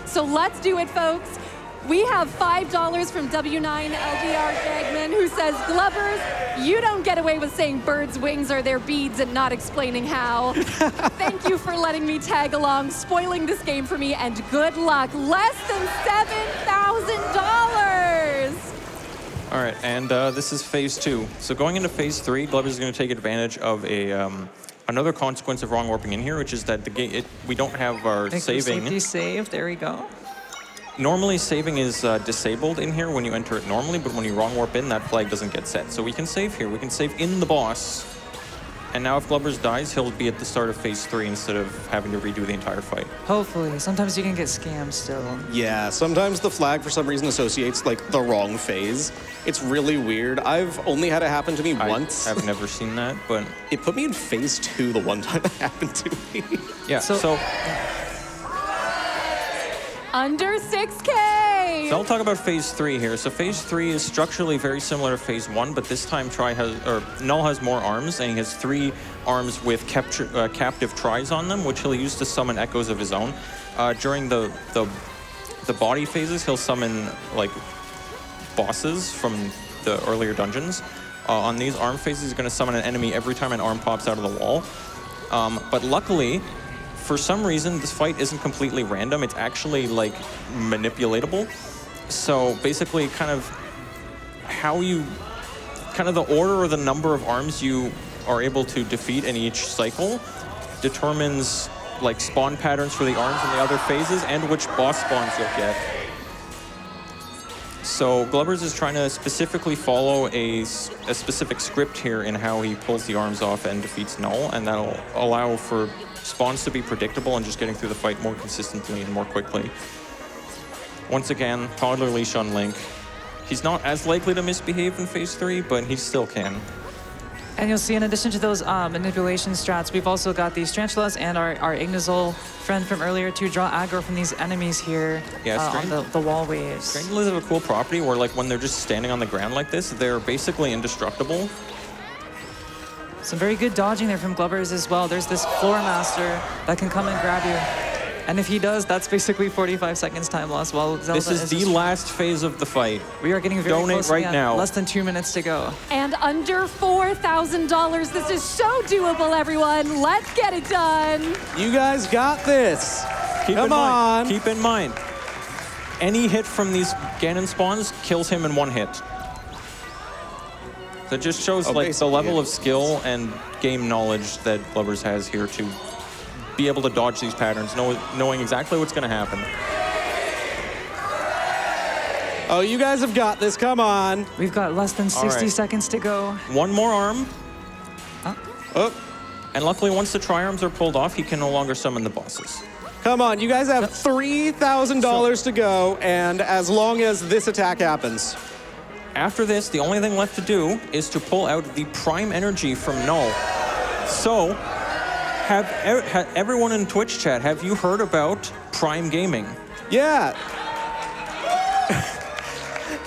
So let's do it, folks. We have $5 from W9LDR Jagman, who says, "Glubbers, you don't get away with saying birds' wings are their beads and not explaining how. Thank you for letting me tag along, spoiling this game for me, and good luck. Less than $7,000. All right, and this is phase 2. So going into phase 3, Glubbers is going to take advantage of a another consequence of wrong warping in here, which is that the game we don't have our saving. Safety save, there we go. Normally, saving is disabled in here when you enter it normally, but when you wrong warp in, that flag doesn't get set. So we can save here. We can save in the boss, And now if Glubbers dies, he'll be at the start of phase 3 instead of having to redo the entire fight. Hopefully. Sometimes you can get scammed still. Yeah, sometimes the flag for some reason associates like the wrong phase. It's really weird. I've only had it happen to me once. I've never seen that, but It put me in phase 2 the one time it happened to me. yeah. So- Under 6K. So I'll talk about phase 3 here. So phase 3 is structurally very similar to phase 1, but this time Null has more arms, and he has 3 arms with captive tries on them, which he'll use to summon echoes of his own. During the body phases, he'll summon like bosses from the earlier dungeons. On these arm phases, he's going to summon an enemy every time an arm pops out of the wall. But luckily, for some reason, this fight isn't completely random. It's actually like manipulatable. So basically kind of the order or the number of arms you are able to defeat in each cycle determines like spawn patterns for the arms in the other phases and which boss spawns you'll get. So Glubbers is trying to specifically follow a specific script here in how he pulls the arms off and defeats Null, and that'll allow for spawns to be predictable and just getting through the fight more consistently and more quickly. Once again, toddler leash on Link. He's not as likely to misbehave in phase 3, but he still can. And you'll see in addition to those manipulation strats, we've also got these Tarantulas and our Ignazol friend from earlier to draw aggro from these enemies here on the wall waves. Tarantulas have a cool property where like when they're just standing on the ground like this, they're basically indestructible. Some very good dodging there from Glubbers as well. There's this Floor Master that can come and grab you. And if he does, that's basically 45 seconds time loss while Zelda This is the last phase of the fight. We are getting very Donate close right again. now. Less than 2 minutes to go. And under $4,000. This is so doable, everyone. Let's get it done. You guys got this. Come on. Keep in mind, any hit from these Ganon spawns kills him in 1 hit. That just shows like the level of skill and game knowledge that Glubbers has here to be able to dodge these patterns, knowing exactly what's going to happen. Oh, you guys have got this. Come on. We've got less than 60 seconds to go. 1 more arm. Oh, And luckily, once the tri-arms are pulled off, he can no longer summon the bosses. come on. You guys have $3,000 to go, and as long as this attack happens. After this, the only thing left to do is to pull out the prime energy from Null. So, have everyone in Twitch chat, have you heard about Prime Gaming? Yeah.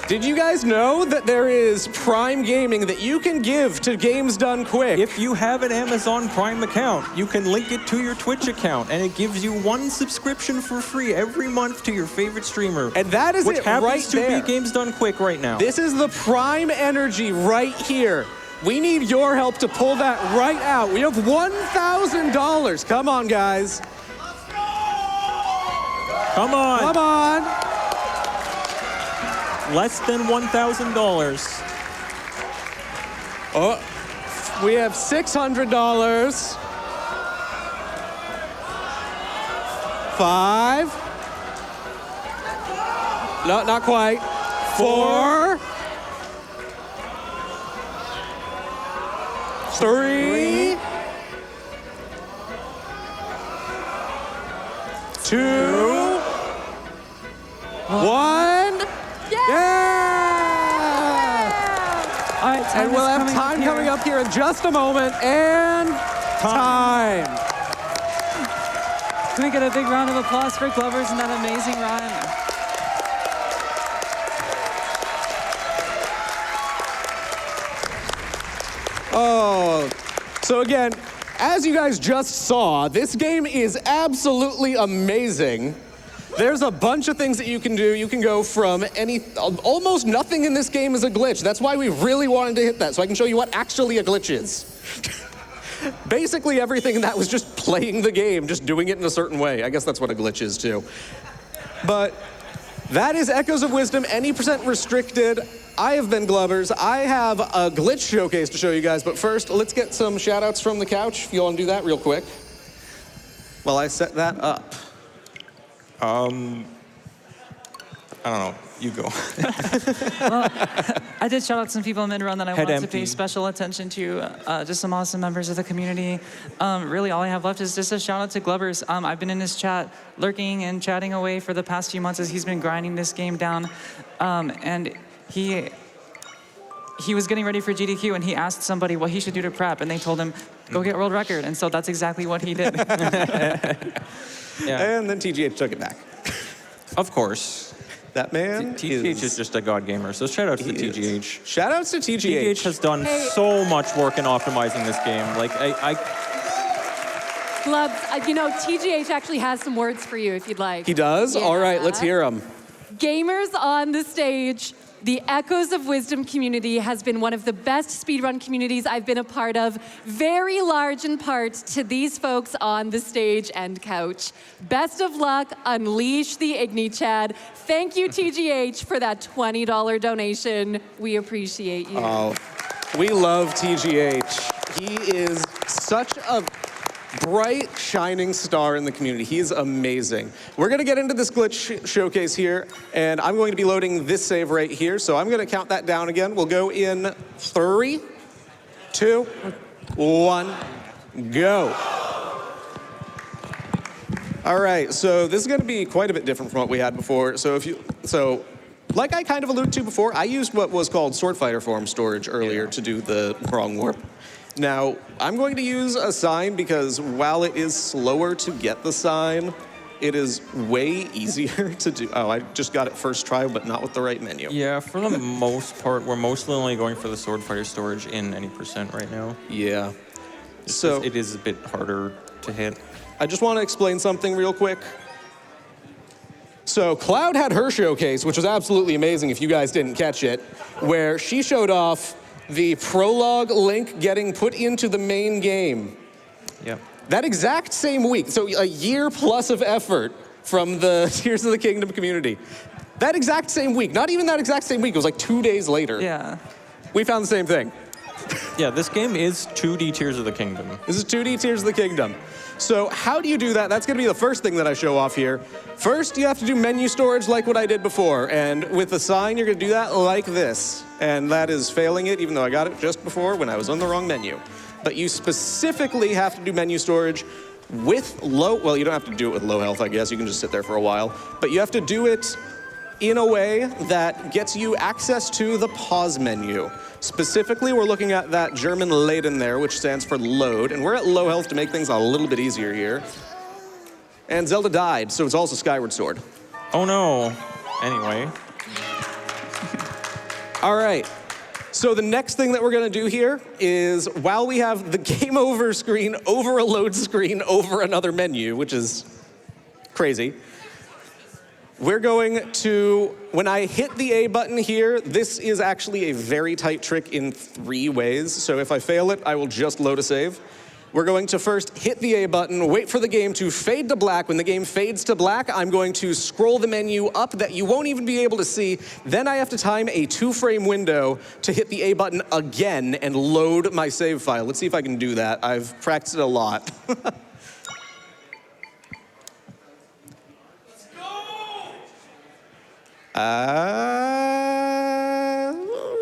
Did you guys know that there is Prime Gaming that you can give to Games Done Quick? If you have an Amazon Prime account, you can link it to your Twitch account, and it gives you 1 subscription for free every month to your favorite streamer. And that is which it happens right to there. be Games Done Quick right now. This is the Prime Energy right here. We need your help to pull that right out. We have $1,000. Come on, guys. Come on. Come on. Less than $1,000. Oh, we have $600. 5. No, not quite. 4. 3. 2. 1. Yeah! All right, And we'll have time coming up here in just a moment. And time. Can we get a big round of applause for Glubbers and that amazing run? Oh, so again, as you guys just saw, this game is absolutely amazing. There's a bunch of things that you can do. You can go from almost nothing in this game is a glitch. That's why we really wanted to hit that, so I can show you what actually a glitch is. Basically everything that was just playing the game, just doing it in a certain way. I guess that's what a glitch is too. But that is Echoes of Wisdom, any % restricted. I have been Glubbers. I have a glitch showcase to show you guys, but first, let's get some shout outs from the couch. If you want to do that real quick. While I set that up. I don't know. You go. I did shout out some people in mid-run that I Head want to pay empty. special attention to, just some awesome members of the community. Really, all I have left is just a shout out to Glubbers. I've been in his chat, lurking and chatting away for the past few months as he's been grinding this game down. And he was getting ready for GDQ, and he asked somebody what he should do to prep, and they told him, go get world record. And so that's exactly what he did. Yeah. And then TGH took it back. Of course. That man TGH is just a god gamer, so shout out to TGH. Shout outs to TGH. TGH has done so much work in optimizing this game. Like, Glubs, TGH actually has some words for you if you'd like. He does? Yeah. All right, let's hear him. Gamers on the stage. The Echoes of Wisdom community has been one of the best speedrun communities I've been a part of, very large in part to these folks on the stage and couch. Best of luck, unleash the Igni Chad. Thank you, TGH, for that $20 donation. We appreciate you. Oh, we love TGH. He is such a bright, shining star in the community. He is amazing. We're going to get into this glitch showcase here, and I'm going to be loading this save right here, so I'm going to count that down again. We'll go in 3, 2, 1, go. All right, so this is going to be quite a bit different from what we had before. Like I kind of alluded to before, I used what was called Sword Fighter form storage earlier to do the wrong warp. Now, I'm going to use a sign because while it is slower to get the sign, it is way easier to do. Oh, I just got it first try, but not with the right menu. yeah, for the most part, we're mostly only going for the Sword Fighter storage in any % right now. Yeah. So It is a bit harder to hit. I just want to explain something real quick. So Cloud had her showcase, which was absolutely amazing if you guys didn't catch it, where she showed off the prologue link getting put into the main game. Yep. That exact same week, so a year plus of effort from the Tears of the Kingdom community. That exact same week, not even that exact same week, it was like 2 days later. Yeah. We found the same thing. Yeah, this game is 2D Tears of the Kingdom. This is 2D Tears of the Kingdom. So how do you do that? That's gonna be the first thing that I show off here. First, you have to do menu storage like what I did before. And with the sign, you're gonna do that like this. And that is failing it, even though I got it just before when I was on the wrong menu. But you specifically have to do menu storage with well, you don't have to do it with low health, I guess. You can just sit there for a while. But you have to do it in a way that gets you access to the pause menu. Specifically, we're looking at that German Laden there, which stands for load, and we're at low health to make things a little bit easier here. And Zelda died, so it's also Skyward Sword. Oh no. Anyway. All right, so the next thing that we're gonna do here is while we have the game over screen over a load screen over another menu, which is crazy, we're going to, when I hit the A button here, this is actually a very tight trick in 3 ways. So if I fail it, I will just load a save. We're going to first hit the A button, wait for the game to fade to black. When the game fades to black, I'm going to scroll the menu up that you won't even be able to see. Then I have to time a 2-frame window to hit the A button again and load my save file. Let's see if I can do that. I've practiced it a lot.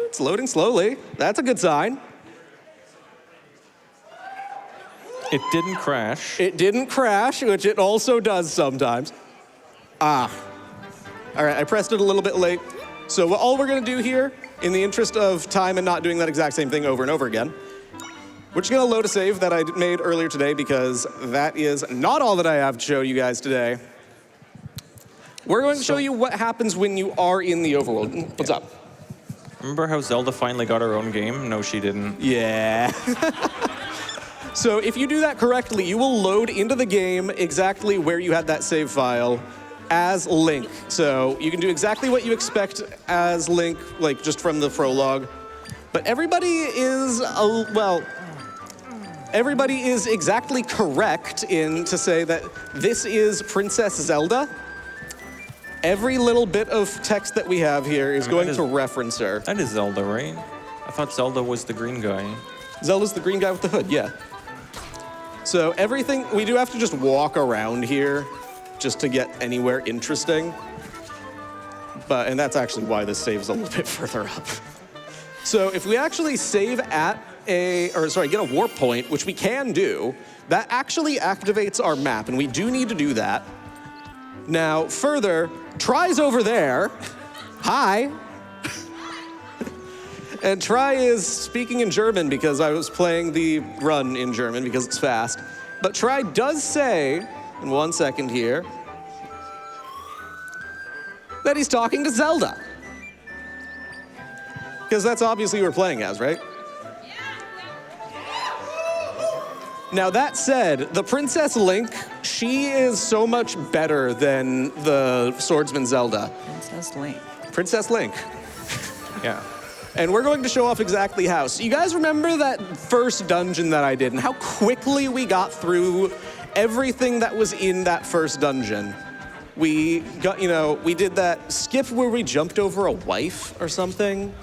It's loading slowly. That's a good sign. It didn't crash. It didn't crash, which it also does sometimes. All right, I pressed it a little bit late. So all we're gonna do here, in the interest of time and not doing that exact same thing over and over again, we're just gonna load a save that I made earlier today because that is not all that I have to show you guys today. We're going to show you what happens when you are in the overworld. What's up? Remember how Zelda finally got her own game? No, she didn't. Yeah. So if you do that correctly, you will load into the game exactly where you had that save file as Link. So you can do exactly what you expect as Link, like just from the prologue. But everybody is, everybody is exactly correct in to say that this is Princess Zelda. Every little bit of text that we have here is going to reference her. That is Zelda, right? I thought Zelda was the green guy. Zelda's the green guy with the hood, yeah. So everything, we do have to just walk around here just to get anywhere interesting. and that's actually why this saves a little bit further up. So if we actually save at get a warp point, which we can do, that actually activates our map, and we do need to do that. Now, further, Try's over there. Hi. And Try is speaking in German because I was playing the run in German because it's fast. But Try does say, in 1 second here, that he's talking to Zelda. Because that's obviously who we're playing as, right? Now that said, the Princess Link, she is so much better than the Swordsman Zelda. Princess Link. Yeah. And we're going to show off exactly how. So you guys remember that first dungeon that I did and how quickly we got through everything that was in that first dungeon? We got, we did that skip where we jumped over a wife or something.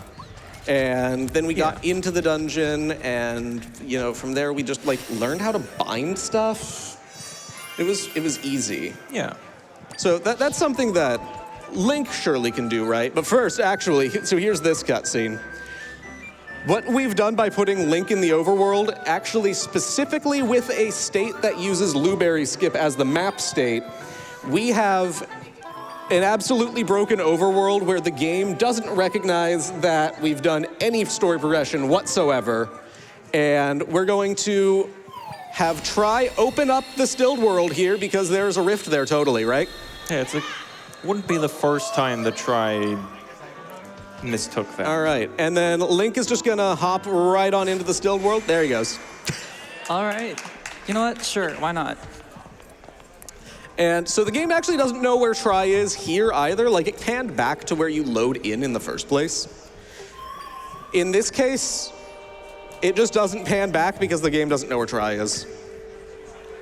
And then we got into the dungeon, and from there we just learned how to bind stuff. It was easy. Yeah. So that's something that Link surely can do, right? But first, actually, so here's this cutscene. What we've done by putting Link in the overworld, actually specifically with a state that uses Blueberry Skip as the map state, we have an absolutely broken overworld where the game doesn't recognize that we've done any story progression whatsoever. And we're going to have Try open up the stilled world here because there's a rift there totally, right? Yeah, wouldn't be the first time the Try mistook that. All right, and then Link is just gonna hop right on into the stilled world. There he goes. All right. You know what? Sure, why not? And so the game actually doesn't know where Try is here either. It panned back to where you load in the first place. In this case, it just doesn't pan back because the game doesn't know where Try is.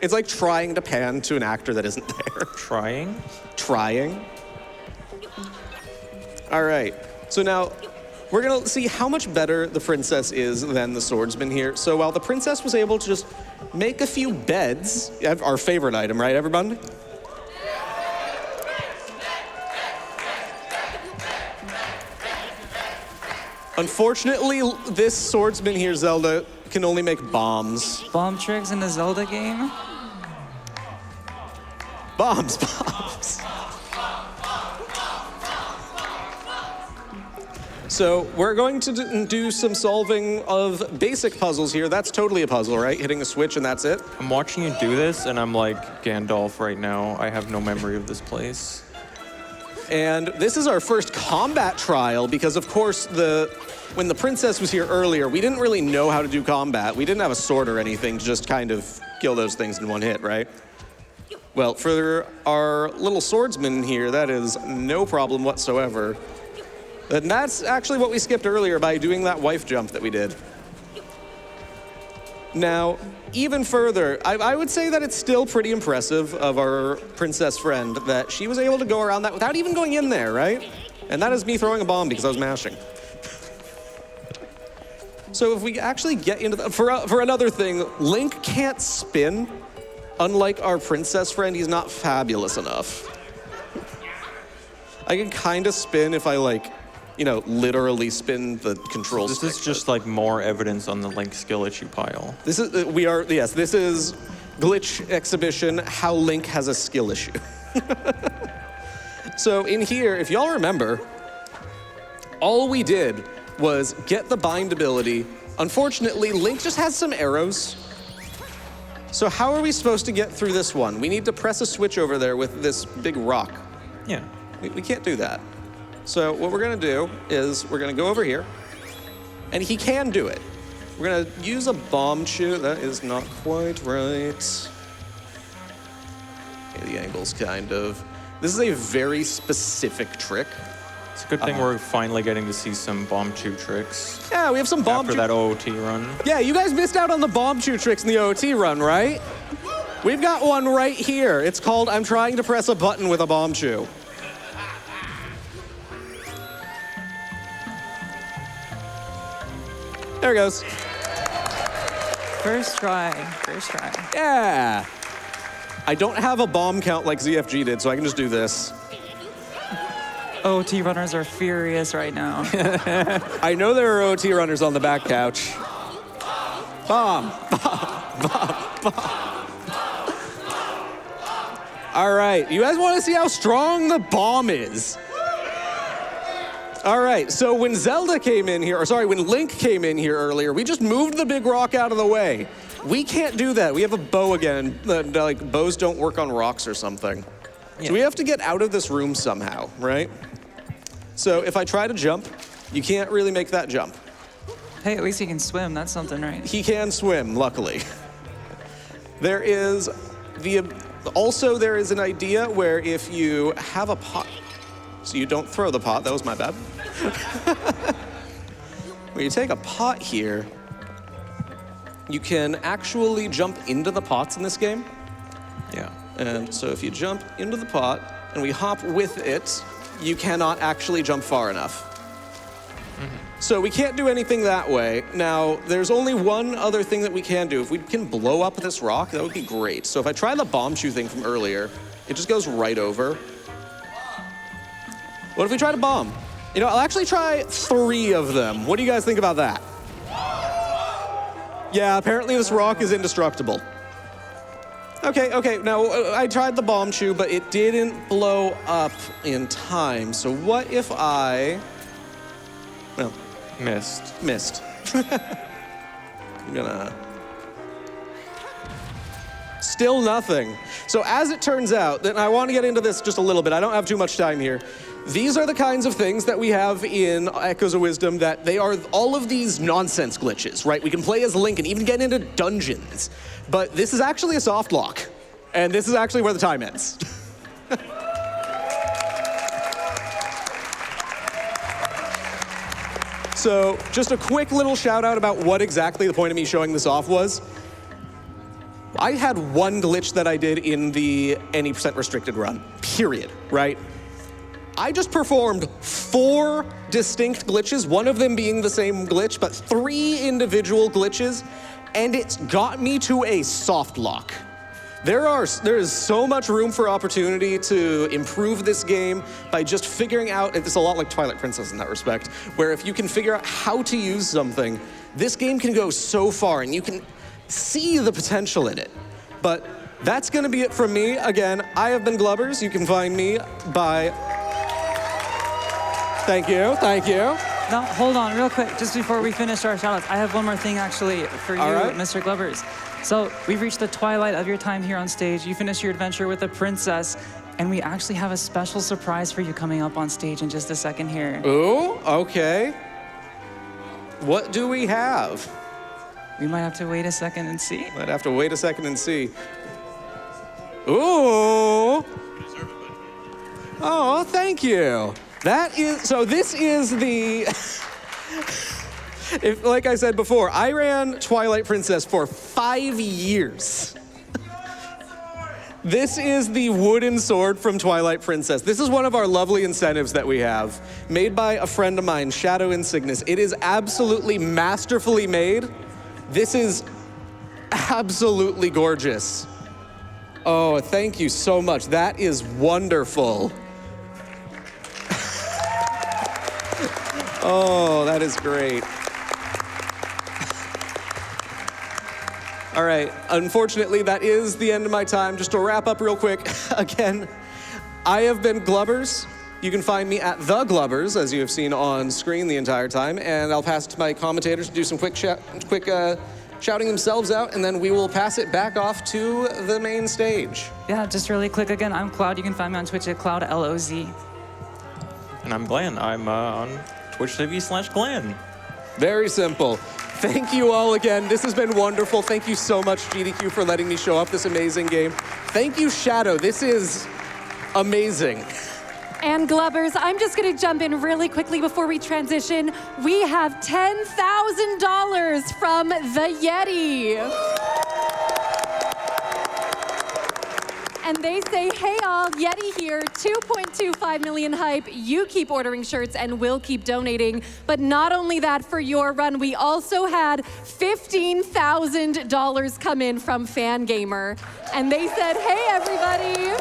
It's like trying to pan to an actor that isn't there. Trying? Trying. All right, so now we're gonna see how much better the princess is than the swordsman here. So while the princess was able to just make a few beds, our favorite item, right, everybody? Unfortunately, this swordsman here, Zelda, can only make bombs. Bomb tricks in the Zelda game? Bombs. So we're going to do some solving of basic puzzles here. That's totally a puzzle, right? Hitting a switch and that's it? I'm watching you do this, and I'm like Gandalf right now. I have no memory of this place. And this is our first combat trial because, of course, when the princess was here earlier, we didn't really know how to do combat. We didn't have a sword or anything to just kind of kill those things in one hit, right? Well, for our little swordsman here, that is no problem whatsoever. And that's actually what we skipped earlier by doing that wife jump that we did. Now, even further, I would say that it's still pretty impressive of our princess friend that she was able to go around that without even going in there, right? And that is me throwing a bomb because I was mashing. So if we actually get into for another thing, Link can't spin. Unlike our princess friend, he's not fabulous enough. I can kind of spin if I literally spin the control stick. This is just more evidence on the Link skill issue pile. This is, this is Glitch Exhibition, how Link has a skill issue. So in here, if y'all remember, all we did was get the bind ability. Unfortunately, Link just has some arrows. So how are we supposed to get through this one? We need to press a switch over there with this big rock. Yeah. We can't do that. So what we're gonna do is we're gonna go over here, and he can do it. We're gonna use a bomb chew. That is not quite right. Okay, the angle's kind of. This is a very specific trick. It's a good thing we're finally getting to see some bomb chew tricks. Yeah, we have some bomb after that OOT run. Yeah, you guys missed out on the bomb chew tricks in the OOT run, right? We've got one right here. It's called I'm trying to press a button with a bomb chew. There it goes. First try. Yeah. I don't have a bomb count like ZFG did, so I can just do this. OT runners are furious right now. I know there are OT runners on the back couch. Bomb, bomb, bomb, bomb. All right, you guys want to see how strong the bomb is? All right, so when Zelda came in here, or sorry, when Link came in here earlier, we just moved the big rock out of the way. We can't do that. We have a bow again. Like, bows don't work on rocks or something. Yeah. So we have to get out of this room somehow, right? So if I try to jump, you can't really make that jump. Hey, at least he can swim. That's something, right? He can swim, luckily. There is also there is an idea where if you have a pot, so you don't throw the pot, that was my bad. When you take a pot here, you can actually jump into the pots in this game. Yeah. And so if you jump into the pot and we hop with it, you cannot actually jump far enough. So we can't do anything that way. Now, there's only one other thing that we can do. If we can blow up this rock, that would be great. So if I try the bomb shoe thing from earlier, it just goes right over. What if we try to bomb? You know, I'll actually try 3 of them. What do you guys think about that? Yeah, apparently this rock is indestructible. Okay, now I tried the bomb shoe, but it didn't blow up in time. So what if I, well, missed. I'm gonna, still nothing. So as it turns out, then I want to get into this just a little bit. I don't have too much time here. These are the kinds of things that we have in Echoes of Wisdom, that they are all of these nonsense glitches, right? We can play as Link and even get into dungeons. But this is actually a soft lock. And this is actually where the time ends. So just a quick little shout out about what exactly the point of me showing this off was. I had one glitch that I did in the any % restricted run, period, right? I just performed 4 distinct glitches, one of them being the same glitch, but 3 individual glitches, and it's got me to a soft lock. There is so much room for opportunity to improve this game by just figuring out, it's a lot like Twilight Princess in that respect, where if you can figure out how to use something, this game can go so far and you can see the potential in it. But that's gonna be it from me. Again, I have been Glubbers. You can find me by, thank you. Now, hold on real quick, just before we finish our shoutouts, I have one more thing actually for you, right. Mr. Glubbers. So we've reached the twilight of your time here on stage. You finished your adventure with the princess, and we actually have a special surprise for you coming up on stage in just a second here. Ooh, okay. What do we have? We might have to wait a second and see. Might have to wait a second and see. Ooh. Oh, thank you. This is the, like I said before, I ran Twilight Princess for 5 years. This is the wooden sword from Twilight Princess. This is one of our lovely incentives that we have, made by a friend of mine, Shadow Insignis. It is absolutely masterfully made. This is absolutely gorgeous. Oh, thank you so much. That is wonderful. Oh, that is great. All right, unfortunately, that is the end of my time. Just to wrap up real quick, again, I have been Glubbers. You can find me at The Glubbers, as you have seen on screen the entire time, and I'll pass it to my commentators to do some quick shouting themselves out, and then we will pass it back off to the main stage. Yeah, just really quick again, I'm Cloud. You can find me on Twitch at CloudLOZ. And I'm Glan. I'm on Twitch TV/Glan. Very simple. Thank you all again. This has been wonderful. Thank you so much, GDQ, for letting me show off this amazing game. Thank you, Shadow. This is amazing. And Glubbers, I'm just gonna jump in really quickly before we transition. We have $10,000 from the Yeti. And they say, hey all, Yeti here, 2.25 million hype. You keep ordering shirts and we'll keep donating. But not only that, for your run, we also had $15,000 come in from Fangamer. And they said, hey everybody.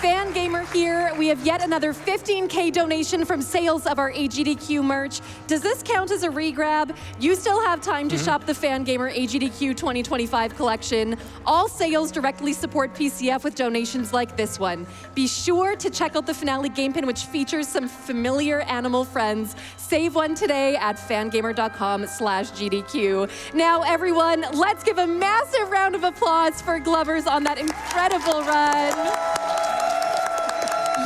Fangamer here. We have yet another 15K donation from sales of our AGDQ merch. Does this count as a regrab? You still have time to shop the Fangamer AGDQ 2025 collection. All sales directly support PCF with donations like this one. Be sure to check out the finale game pin, which features some familiar animal friends. Save one today at fangamer.com/GDQ. Now, everyone, let's give a massive round of applause for Glubbers on that incredible run.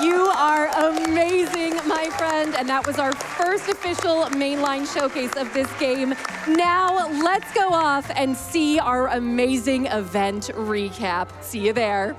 You are amazing, my friend, and that was our first official mainline showcase of this game. Now, let's go off and see our amazing event recap. See you there.